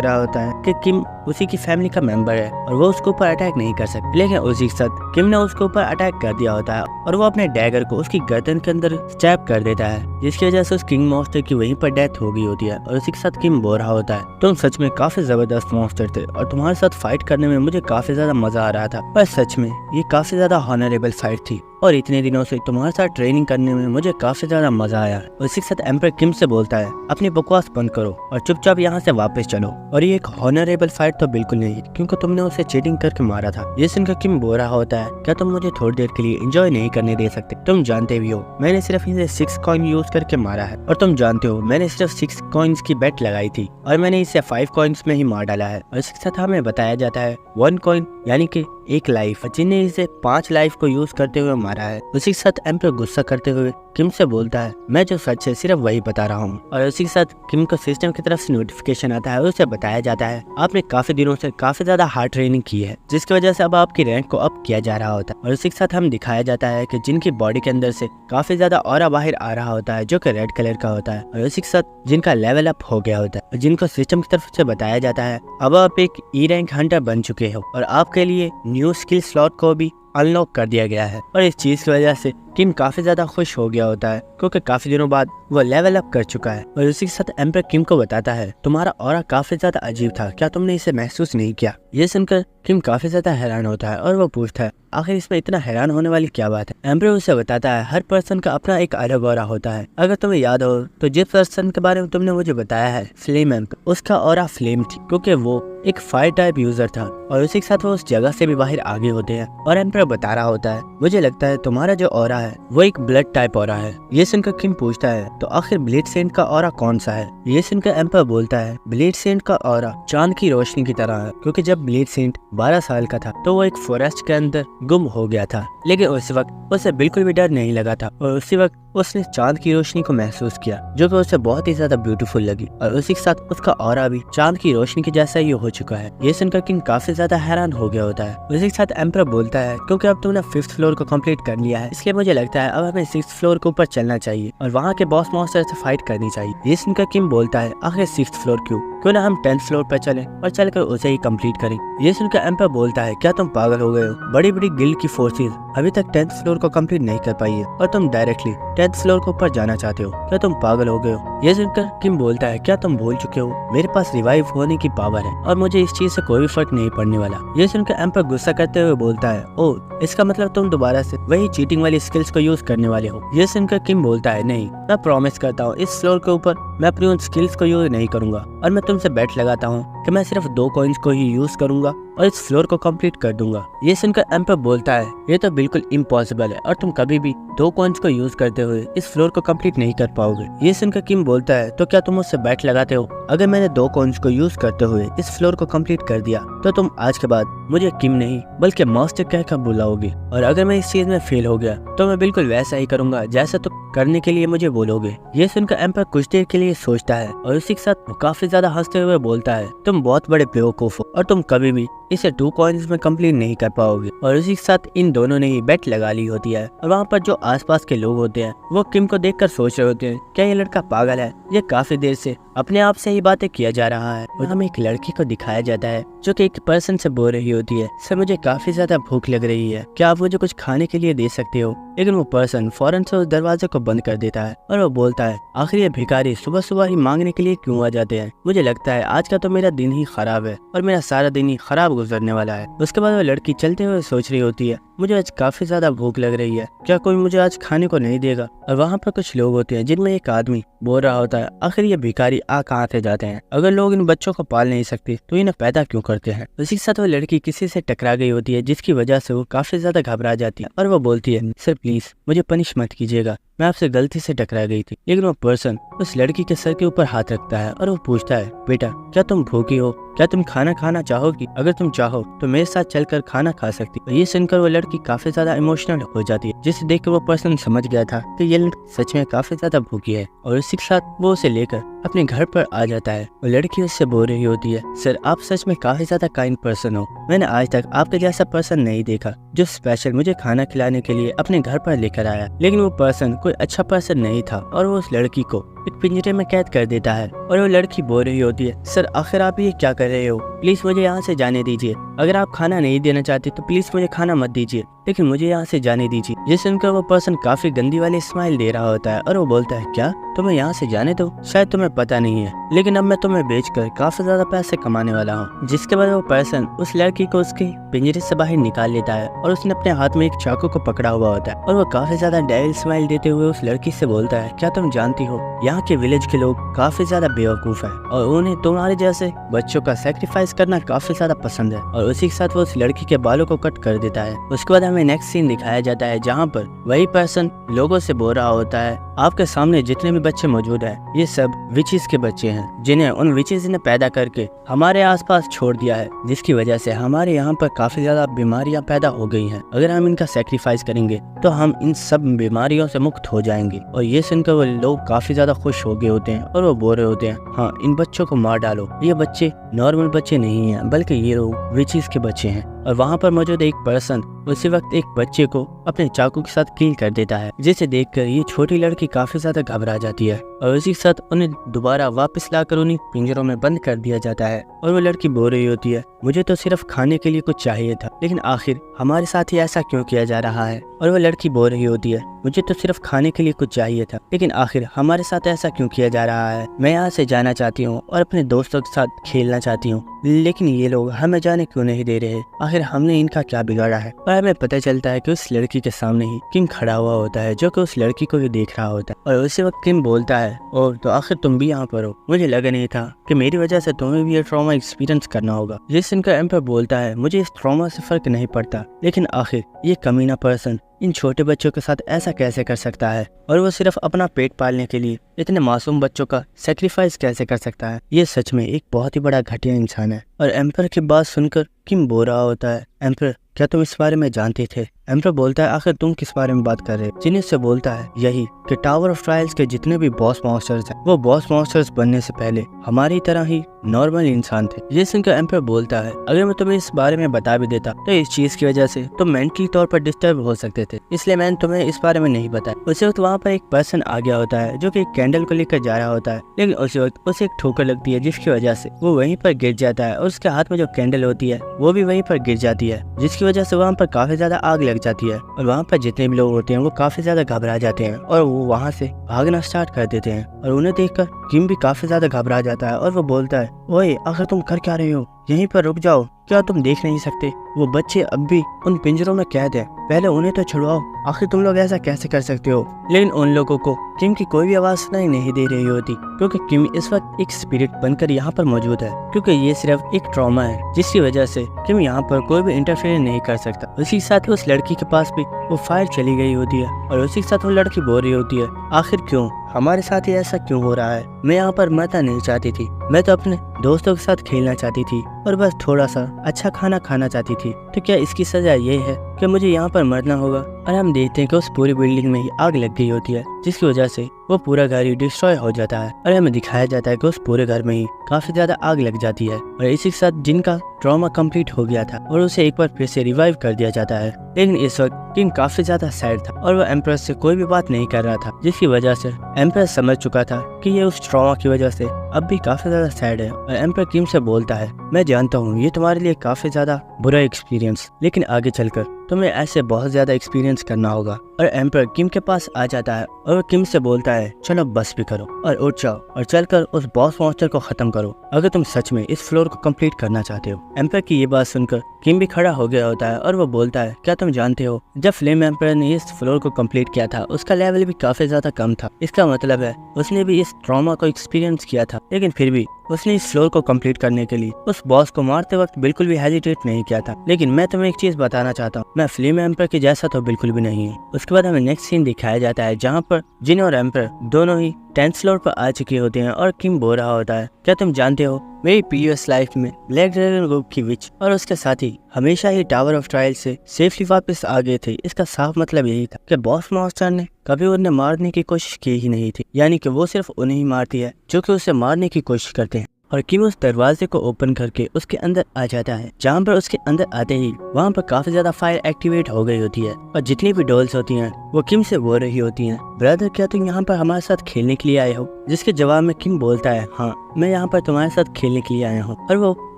रहा होता है कि किम उसी की फैमिली का मेंबर है और वो उसके ऊपर अटैक नहीं कर सकती। लेकिन उसी के साथ किम ने उसके ऊपर अटैक कर दिया होता है और वो अपने डैगर को उसकी गर्दन के अंदर स्टैब कर देता है, जिसकी वजह से उस किंग मॉन्स्टर की वहीं पर डेथ हो गई होती है। और उसी के साथ किम बोल रहा होता है तुम सच में काफी जबरदस्त मॉन्स्टर थे और तुम्हारे साथ फाइट करने में मुझे काफी ज्यादा मजा आ रहा था, पर सच में ये काफी ज्यादा हॉनरेबल फाइट थी और इतने दिनों से तुम्हारे साथ ट्रेनिंग करने में मुझे काफी ज्यादा मजा आया। और इसी के साथ एम्पर किम से बोलता है अपनी बकवास बंद करो और चुपचाप यहाँ से वापस चलो। और ये एक हॉनरेबल फाइट तो बिल्कुल नहीं, क्योंकि तुमने उसे चीटिंग करके मारा था। ये सुनकर किम बोल रहा होता है क्या तुम मुझे थोड़ी देर के लिए एंजॉय नहीं करने दे सकते? तुम जानते भी हो मैंने सिर्फ इसे 6 कॉइन यूज करके मारा है, और तुम जानते हो मैंने सिर्फ 6 कॉइन्स की बेट लगाई थी और मैंने इसे 5 कॉइन्स में ही मार डाला है। और इसके साथ हमें बताया जाता है 1 कॉइन यानी कि 1 लाइफ, जिन्हें इसे 5 लाइफ को यूज करते हुए मारा है। उसी के साथ एम्पर गुस्सा करते हुए किम से बोलता है मैं जो सच है सिर्फ वही बता रहा हूँ। और उसी के साथ किम को सिस्टम की तरफ से नोटिफिकेशन आता है और उसे बताया जाता है आपने काफी दिनों से काफी ज्यादा हार्ड ट्रेनिंग की है, जिसकी वजह से अब आपकी रैंक को अप किया जा रहा होता है। और उसी के साथ हम दिखाया जाता है कि जिनकी बॉडी के अंदर से काफी ज्यादा ऑरा बाहर आ रहा होता है जो कि रेड कलर का होता है, और उसी के साथ जिनका लेवल अप हो गया होता है, और जिनको सिस्टम की तरफ से बताया जाता है अब आप एक ई रैंक हंटर बन चुके हो और आपके लिए न्यू स्किल स्लॉट को भी अनलॉक कर दिया गया है। और इस चीज की वजह से किम काफी ज्यादा खुश हो गया होता है, क्योंकि काफी दिनों बाद वो लेवल अप कर चुका है। और उसी के साथ एम्पर किम को बताता है तुम्हारा ऑरा काफी ज्यादा अजीब था, क्या तुमने इसे महसूस नहीं किया? ये सुनकर किम काफी ज्यादा हैरान होता है और वो पूछता है आखिर इसमें इतना हैरान होने वाली क्या बात है? एम्पर उसे बताता है हर पर्सन का अपना एक अलग ऑरा होता है। अगर तुम्हें याद हो तो जिस पर्सन के बारे में तुमने मुझे बताया है फ्लेम एम्प, उसका ऑरा फ्लेम थी, क्योंकि वो एक फायर टाइप यूजर था और उसी के साथ वो उस जगह से भी बाहर आगे होते हैं। और एम्पर बता रहा होता है मुझे लगता है तुम्हारा जो ऑरा है वो एक ब्लड टाइप ऑरा है। ये सुनकर किम पूछता है तो आखिर ब्लेड सेंट का ऑरा कौन सा है? ये सुनकर एम्पर बोलता है ब्लेड सेंट का ऑरा चांद की रोशनी की तरह है, क्योंकि जब ब्लेड सेंट 12 साल का था तो वो एक फॉरेस्ट के अंदर गुम हो गया था, लेकिन उस वक्त उसे बिल्कुल भी डर नहीं लगा था और उसी वक्त उसने चांद की रोशनी को महसूस किया जो कि उसे बहुत ही ज्यादा ब्यूटीफुल लगी। और उसी के साथ उसका ऑरा भी चांद की रोशनी के जैसा ही हो चुका है। ये सुनकर किंग काफी ज्यादा हैरान हो गया होता है। उसी के साथ एम्पर बोलता है क्योंकि अब तुमने 5th फ्लोर को कंप्लीट कर लिया है, इसलिए मुझे लगता है अब हमें 6th फ्लोर के ऊपर चलना चाहिए और वहाँ के बॉस मॉन्स्टर से फाइट करनी चाहिए। ये सुनकर किम बोलता है आखिर 6th फ्लोर क्यों ना हम 10th फ्लोर पर चलें और चलकर उसे ही कंप्लीट करें। ये सुनकर एम्पर बोलता है क्या तुम पागल हो गए हो? बड़ी बड़ी गिल्ड की फोर्सेज अभी तक 10th फ्लोर को कंप्लीट नहीं कर पाई है और तुम डायरेक्टली 10th फ्लोर के ऊपर जाना चाहते हो, क्या तुम पागल हो गए हो? ये सुनकर किम बोलता है क्या तुम भूल चुके हो मेरे पास रिवाइव होने की पावर है और मुझे इस चीज से कोई भी फर्क नहीं पड़ने वाला। ये सुनकर एम्पर गुस्सा करते हुए बोलता है ओ इसका मतलब तुम दोबारा से वही चीटिंग वाली स्किल्स को यूज करने वाले हो। ये सुनकर किम बोलता है नहीं, मैं प्रॉमिस करता हूँ इस फ्लोर के ऊपर मैं अपनी उन स्किल्स को यूज नहीं करूंगा और मैं तुमसे बेट लगाता हूँ कि मैं सिर्फ 2 कॉइन्स को ही यूज करूंगा और इस फ्लोर को कंप्लीट कर दूंगा। ये सुनकर एम्पर बोलता है ये तो बिल्कुल इम्पॉसिबल है और तुम कभी भी 2 कॉइन्स को यूज करते हुए इस फ्लोर को कंप्लीट नहीं कर पाओगे। ये सुनकर किम बोलता है तो क्या तुम मुझसे बैट लगाते हो? अगर मैंने 2 कॉइन्स को यूज करते हुए इस फ्लोर को कंप्लीट कर दिया तो तुम आज के बाद मुझे किम नहीं बल्कि मास्टर कहकर बुलाओगे, और अगर मैं इस चीज में फेल हो गया तो मैं बिल्कुल वैसा ही करूंगा जैसा तुम करने के लिए मुझे बोलोगे। ये सुनकर एम्पर कुछ देर के लिए सोचता है और उसी के साथ वो काफी ज्यादा हंसते हुए बोलता है तुम बहुत बड़े बेवकूफ हो और तुम कभी भी इसे 2 कॉइन्स में कंप्लीट नहीं कर पाओगे। और उसी के साथ इन दोनों ने ही बेट लगा ली होती है और वहाँ पर जो आसपास के लोग होते हैं वो किम को देखकर सोच रहे होते हैं क्या ये लड़का पागल है, ये काफी देर से अपने आप से ही बातें किया जा रहा है। और हमें एक लड़की को दिखाया जाता है जो कि एक पर्सन से बोल रही होती है सर मुझे काफी ज्यादा भूख लग रही है, क्या आप मुझे कुछ खाने के लिए दे सकते हो? लेकिन वो पर्सन फौरन से उस दरवाजे को बंद कर देता है और वो बोलता है आखिर ये भिखारी सुबह सुबह ही मांगने के लिए क्यों आ जाते हैं? मुझे लगता है आज का तो मेरा दिन ही खराब है और मेरा सारा दिन ही खराब गुजरने वाला है। उसके बाद वो लड़की चलते हुए सोच रही होती है मुझे आज काफी ज्यादा भूख लग रही है, क्या कोई मुझे आज खाने को नहीं देगा? और वहाँ पर कुछ लोग होते हैं जिनमें एक आदमी बोल रहा होता है आखिर ये भिखारी आ कहाँ से जाते हैं? अगर लोग इन बच्चों को पाल नहीं सकते तो इन्हें पैदा क्यों करते हैं? उसी के साथ वो लड़की किसी से टकरा गई होती है जिसकी वजह से वो काफी ज्यादा घबरा जाती है और वो बोलती है सर प्लीज मुझे पनिश मत कीजिएगा, मैं आपसे गलती से टकरा गई थी। लेकिन वो पर्सन उस लड़की के सर के ऊपर हाथ रखता है और वो पूछता है बेटा क्या तुम भूखी हो? क्या तुम खाना खाना चाहोगी? अगर तुम चाहो तो मेरे साथ चलकर खाना खा सकती। और ये सुनकर वो लड़की काफी ज्यादा इमोशनल हो जाती है, जिसे देखकर वो पर्सन समझ गया था कि ये लड़की सच में काफी ज्यादा भूखी है और इसी के साथ वो उसे लेकर अपने घर पर आ जाता है। वो लड़की उससे बोल रही होती है सर आप सच में काफी ज्यादा काइंड पर्सन हो, मैंने आज तक आपके जैसा पर्सन नहीं देखा जो स्पेशल मुझे खाना खिलाने के लिए अपने घर पर लेकर आया। लेकिन वो पर्सन कोई अच्छा पर्सन नहीं था और वो उस लड़की को एक पिंजरे में कैद कर देता है और वो लड़की बोल रही होती है सर आखिर आप ये क्या कर रहे हो? प्लीज मुझे यहाँ से जाने दीजिए। अगर आप खाना नहीं देना चाहते तो प्लीज मुझे खाना मत दीजिए, लेकिन मुझे यहाँ से जाने दीजिए। ये सुनकर वो पर्सन काफी गंदी वाली स्माइल दे रहा होता है और वो बोलता है, क्या तुम्हें यहाँ से जाने दो? शायद तुम्हें पता नहीं है, लेकिन अब मैं तुम्हें बेचकर काफी ज्यादा पैसे कमाने वाला हूँ। जिसके बाद वो पर्सन उस लड़की को उसके पिंजरे से बाहर निकाल लेता है और उसने अपने हाथ में एक चाकू को पकड़ा हुआ होता है और वो काफी ज्यादा डेविल स्माइल देते हुए उस लड़की से बोलता है, क्या तुम जानती हो यहाँ के विलेज के लोग काफी ज्यादा बेवकूफ है और उन्हें तुम्हारे जैसे बच्चों का सेक्रीफाइस करना काफी ज्यादा पसंद है। और उसी के साथ वो उस लड़की के बालों को कट कर देता है। उसके बाद हमें नेक्स्ट सीन दिखाया जाता है जहाँ पर वही पर्सन लोगों से बोल रहा होता है, आपके सामने जितने भी बच्चे मौजूद हैं ये सब विचेस के बच्चे हैं जिन्हें उन विचेस ने पैदा करके हमारे आसपास छोड़ दिया है, जिसकी वजह से हमारे यहाँ पर काफी ज्यादा बीमारियां पैदा हो गई हैं। अगर हम इनका सेक्रीफाइस करेंगे तो हम इन सब बीमारियों से मुक्त हो जाएंगे। और ये सुनकर वो लोग काफी ज्यादा खुश हो गए होते हैं और वो बोल रहे होते हैं, हाँ इन बच्चों को मार डालो, ये बच्चे नॉर्मल बच्चे नहीं हैं बल्कि ये लोग विचेस के बच्चे हैं। और वहाँ पर मौजूद एक पर्सन उसी वक्त एक बच्चे को अपने चाकू के साथ किल कर देता है, जिसे देखकर ये छोटी लड़की काफी ज्यादा घबरा जाती है और उसी के साथ उन्हें दोबारा वापस लाकर उन्हें पिंजरों में बंद कर दिया जाता है। और वो लड़की बोल रही होती है, मुझे तो सिर्फ खाने के लिए कुछ चाहिए था, लेकिन आखिर हमारे साथ ही ऐसा क्यों किया जा रहा है? और वो लड़की बोल रही होती है, मुझे तो सिर्फ खाने के लिए कुछ चाहिए था, लेकिन आखिर हमारे साथ ऐसा क्यों किया जा रहा है? मैं यहाँ से जाना चाहती हूँ और अपने दोस्तों के साथ खेलना चाहती हूँ, लेकिन ये लोग हमें जाने क्यों नहीं दे रहे? आखिर हमने इनका क्या बिगाड़ा है? और हमें पता चलता है कि उस लड़की के सामने ही किम खड़ा हुआ होता है, जो कि उस लड़की को ही देख रहा होता है। और उसी वक्त किम बोलता है, ओह तो आखिर तुम भी यहाँ पर हो, मुझे लगा नहीं था कि मेरी वजह से तुम्हें भी ये ट्रॉमा एक्सपीरियंस करना होगा। जिस इनका एम्पर बोलता है, मुझे इस ट्रॉमा से फर्क नहीं पड़ता, लेकिन आखिर ये कमीना पर्सन इन छोटे बच्चों के साथ ऐसा कैसे कर सकता है? और वो सिर्फ अपना पेट पालने के लिए इतने मासूम बच्चों का सेक्रीफाइस कैसे कर सकता है? ये सच में एक बहुत ही बड़ा घटिया इंसान है। और एम्पर की बात सुनकर किम बोल रहा होता है, एम्पर क्या तुम इस बारे में जानते थे? एम्पर बोलता है, आखिर तुम किस बारे में बात कर रहे हो? जिन से बोलता है, यही कि टावर ऑफ ट्रायल्स के जितने भी बॉस मॉन्स्टर्स हैं, वो बॉस मॉन्स्टर्स बनने से पहले हमारी तरह ही नॉर्मल इंसान थे। ये सुनकर एम्पर बोलता है, अगर मैं तुम्हें इस बारे में बता भी देता तो इस चीज की वजह से तुम मेंटली तौर पर डिस्टर्ब हो सकते थे, इसलिए मैंने तुम्हें इस बारे में नहीं बताया। उसी वक्त वहाँ पर एक पर्सन आ गया होता है जो कि एक कैंडल को लेकर जा रहा होता है, लेकिन उसी वक्त उसे एक ठोकर लगती है जिसकी वजह से वो वहीं पर गिर जाता है और उसके हाथ में जो कैंडल होती है वो भी वहीं पर गिर जाती है, जिसकी वजह से वहाँ पर काफी ज्यादा आग लग जाती है। और वहाँ पर जितने भी लोग होते हैं वो काफी ज्यादा घबरा जाते हैं और वो वहाँ से भागना स्टार्ट कर देते हैं। और उन्हें देखकर किम भी काफी ज्यादा घबरा जाता है और वो बोलता है, ओए आखिर तुम कर क्या रहे हो? यहीं पर रुक जाओ, क्या तुम देख नहीं सकते वो बच्चे अब भी उन पिंजरों में कैद है? पहले उन्हें तो छुड़वाओ, आखिर तुम लोग ऐसा कैसे कर सकते हो? लेकिन उन लोगों को किम की कोई भी आवाज सुनाई नहीं दे रही होती, क्योंकि किम इस वक्त एक स्पिरिट बनकर यहाँ पर मौजूद है, क्योंकि ये सिर्फ एक ट्रॉमा है जिसकी वजह से किम यहाँ पर कोई भी इंटरफेयर नहीं कर सकता। उसी के साथ उस लड़की के पास भी वो फायर चली गई होती है और उसी के साथ वो लड़की बोल रही होती है, आखिर क्यों हमारे साथ ही ऐसा क्यों हो रहा है? मैं यहाँ पर मरना नहीं चाहती थी, मैं तो अपने दोस्तों के साथ खेलना चाहती थी और बस थोड़ा सा अच्छा खाना खाना चाहती थी, तो क्या इसकी सजा ये है कि मुझे यहाँ पर मरना होगा? और हम देखते हैं कि उस पूरी बिल्डिंग में ही आग लग गई होती है, जिसकी वजह से वो पूरा घर ही डिस्ट्रॉय हो जाता है और हमें दिखाया जाता है कि उस पूरे घर में ही काफी ज्यादा आग लग जाती है। और इसी के साथ जिनका ट्रॉमा कंप्लीट हो गया था और उसे एक बार फिर से रिवाइव कर दिया जाता है। लेकिन इस वक्त किंग काफी ज्यादा सैड था और वो एम्प्रेस से कोई भी बात नहीं कर रहा था, जिसकी वजह से एम्प्रेस समझ चुका था कि ये उस ट्रॉमा की वजह से अब भी काफी ज्यादा सैड है। और एम्प्रेस किम से बोलता है, मैं जानता हूँ ये तुम्हारे लिए काफी ज्यादा बुरा एक्सपीरियंस, लेकिन आगे चलकर तुम्हें ऐसे बहुत ज्यादा एक्सपीरियंस करना होगा। और एम्पर किम के पास आ जाता है और वो किम से बोलता है, चलो बस भी करो और उठ जाओ और चलकर उस बॉस मॉन्स्टर को खत्म करो, अगर तुम सच में इस फ्लोर को कंप्लीट करना चाहते हो। एम्पर की ये बात सुनकर किम भी खड़ा हो गया होता है और वो बोलता है, क्या तुम जानते हो जब फ्लेम एम्पर ने इस फ्लोर को कंप्लीट किया था उसका लेवल भी काफी ज्यादा कम था। इसका मतलब है उसने भी इस ट्रॉमा को एक्सपीरियंस किया था, लेकिन फिर भी उसने इस फ्लोर को कंप्लीट करने के लिए उस बॉस को मारते वक्त बिल्कुल भी हेजिटेट नहीं किया था। लेकिन मैं तुम्हें एक चीज बताना चाहता हूँ, मैं फ्लेम एम्पर के जैसा तो बिल्कुल भी नहीं हूँ। उसके बाद हमें नेक्स्ट सीन दिखाया जाता है जहाँ पर जिन और एम्पर दोनों ही 10th फ्लोर पर आ चुके होते हैं और किम बोल रहा होता है, क्या तुम जानते हो मेरी प्रीवियस लाइफ में ब्लैक ड्रैगन ग्रुप की विच और उसके साथी हमेशा ही टावर ऑफ ट्रायल से सेफली वापस आ गए थे। इसका साफ मतलब यही था कि बॉस मॉन्स्टर ने कभी उन्हें मारने की कोशिश की ही नहीं थी, यानी कि वो सिर्फ उन्हें ही मारती है जो कि उसे मारने की कोशिश करते हैं। और किम उस दरवाजे को ओपन करके उसके अंदर आ जाता है। जहाँ पर उसके अंदर आते ही वहाँ पर काफी ज्यादा फायर एक्टिवेट हो गई होती है और जितनी भी डॉल्स होती हैं वो किम से बोल रही होती हैं, ब्रदर क्या तुम यहाँ पर हमारे साथ खेलने के लिए आए हो? जिसके जवाब में किम बोलता है, हाँ मैं यहाँ पर तुम्हारे साथ खेलने के लिए आया हूँ। और वो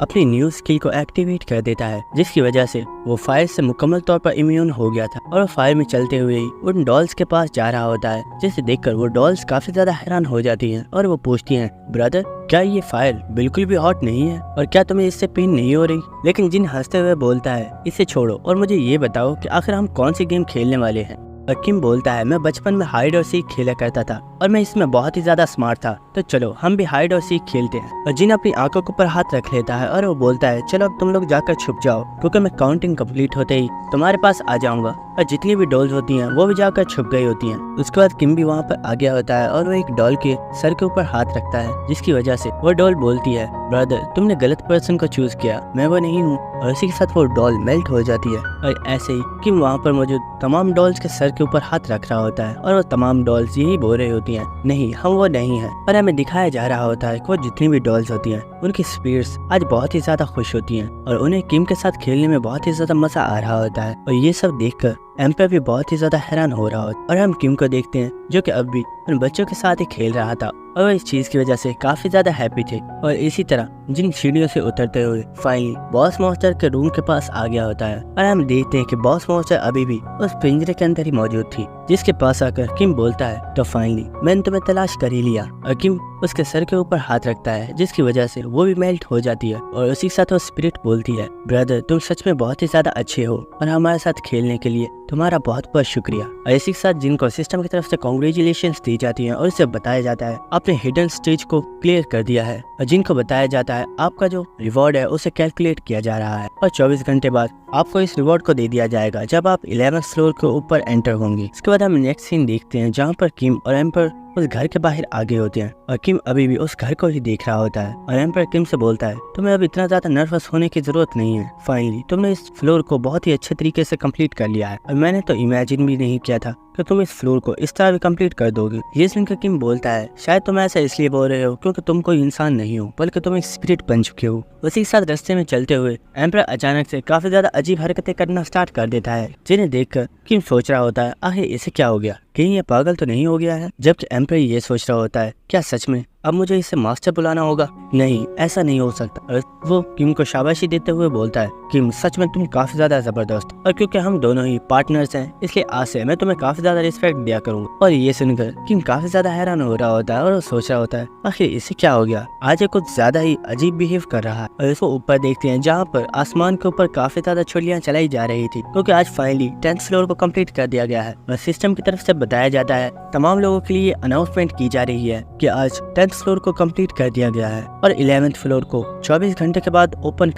अपनी न्यू स्किल को एक्टिवेट कर देता है जिसकी वजह से वो फायर से मुकम्मल तौर पर इम्यून हो गया था और वो फायर में चलते हुए ही उन डॉल्स के पास जा रहा होता है, जिसे देखकर वो डॉल्स काफी ज्यादा हैरान हो जाती हैं और वो पूछती हैं, ब्रदर क्या ये फायर बिल्कुल भी हॉट नहीं है और क्या तुम्हें इससे पेन नहीं हो रही? लेकिन जिन हंसते हुए बोलता है, इसे छोड़ो और मुझे ये बताओ कि आखिर हम कौन सी गेम खेलने वाले हैं? और किम बोलता है, मैं बचपन में हाइड और सीक खेला करता था और मैं इसमें बहुत ही ज्यादा स्मार्ट था, तो चलो हम भी हाइड और सीक खेलते हैं। और जिन अपनी आंखों के ऊपर हाथ रख लेता है और वो बोलता है, चलो अब तुम लोग जाकर छुप जाओ क्योंकि मैं काउंटिंग कंप्लीट होते ही तुम्हारे पास आ जाऊंगा। और जितनी भी डॉल्स होती हैं वो भी जाकर छुप गई होती हैं। उसके बाद किम भी वहाँ पर आ गया होता है और वो एक डॉल के सर के ऊपर हाथ रखता है, जिसकी वजह से वो डॉल बोलती है, ब्रदर तुमने गलत पर्सन को चूज किया, मैं वो नहीं हूँ। और इसी के साथ वो डॉल मेल्ट हो जाती है और ऐसे ही किम वहाँ पर मौजूद तमाम डॉल्स के सर के ऊपर हाथ रख रहा होता है और वो तमाम डॉल्स यही बोल रही होती हैं, नहीं हम वो नहीं है। और हमें दिखाया जा रहा होता है कि वो जितनी भी डॉल्स होती हैं उनकी स्पिरिट्स आज बहुत ही ज्यादा खुश होती हैं और उन्हें किम के साथ खेलने में बहुत ही ज्यादा मजा आ रहा होता है। और ये सब देखकर एम्पर भी बहुत ही ज्यादा हैरान हो रहा होता है। और हम किम को देखते हैं जो कि अब भी उन बच्चों के साथ ही खेल रहा था और वह इस चीज की वजह से काफी ज्यादा हैप्पी थे। और इसी तरह जिन सीढ़ियों से उतरते हुए फाइनली बॉस मॉन्स्टर के रूम के पास आ गया होता है और हम देखते हैं कि बॉस मॉन्स्टर अभी भी उस पिंजरे के अंदर ही मौजूद थी, जिसके पास आकर किम बोलता है, तो फाइनली मैंने तुम्हें तलाश कर ही लिया। और किम उसके सर के ऊपर हाथ रखता है जिसकी वजह से वो भी मेल्ट हो जाती है और उसी के साथ वो स्पिरिट बोलती है, ब्रदर तुम सच में बहुत ही ज्यादा अच्छे हो और हमारे साथ खेलने के लिए तुम्हारा बहुत बहुत शुक्रिया। और इसी के साथ जिनको सिस्टम की तरफ से कॉन्ग्रेचुलेशन दी जाती है और इसे बताया जाता है आपने हिडन स्टेज को क्लियर कर दिया है, और जिनको बताया जाता है आपका जो रिवॉर्ड है उसे कैलकुलेट किया जा रहा है और 24 घंटे बाद आपको इस रिवॉर्ड को दे दिया जाएगा जब आप 11th फ्लोर के ऊपर एंटर होंगे। इसके बाद हम नेक्स्ट सीन देखते हैं जहाँ पर किम और एम्पर उस घर के बाहर आगे होते हैं और किम अभी भी उस घर को ही देख रहा होता है और एम्पर किम से बोलता है, तुम्हें अब इतना ज्यादा नर्वस होने की जरूरत नहीं है, फाइनली तुमने इस फ्लोर को बहुत ही अच्छे तरीके से कंप्लीट कर लिया है और मैंने तो इमेजिन भी नहीं किया था कि तुम इस फ्लोर को इस तरह भी कंप्लीट कर दोगे। ये सुनकर किम बोलता है, शायद तुम ऐसा इसलिए बोल रहे हो क्योंकि तुम कोई इंसान नहीं हो बल्कि तुम एक स्पिरिट बन चुके हो। उसी के साथ रास्ते में चलते हुए एम्पर अचानक से काफी ज्यादा अजीब हरकतें करना स्टार्ट कर देता है, जिन्हें देखकर किम सोच रहा होता है आखिर इसे क्या हो गया, कहीं ये पागल तो नहीं हो गया है। जबकि एम्पर ये सोच रहा होता है, क्या सच में अब मुझे इसे मास्टर बुलाना होगा? नहीं ऐसा नहीं हो सकता। और वो किम को शाबाशी देते हुए बोलता है, किम सच में तुम काफी ज्यादा जबरदस्त, और क्योंकि हम दोनों ही पार्टनर्स हैं इसलिए आज से मैं तुम्हें काफी ज्यादा रिस्पेक्ट दिया करूंगा। और ये सुनकर किम काफी ज्यादा हैरान हो रहा होता है और वो सोच रहा होता है आखिर इसे क्या हो गया, आज ये कुछ ज्यादा ही अजीब बिहेव कर रहा है। और इसको ऊपर देखते हैं जहाँ पर आसमान के ऊपर काफी ज्यादा छुट्टियां चलाई जा रही थी क्योंकि आज फाइनली 10th फ्लोर को कंप्लीट कर दिया गया है और सिस्टम की तरफ से बताया जाता है, तमाम लोगों के लिए अनाउंसमेंट की जा रही है कि आज 10th फ्लोर को कंप्लीट कर दिया गया है और 11th फ्लोर को 24 घंटे के बाद ओपन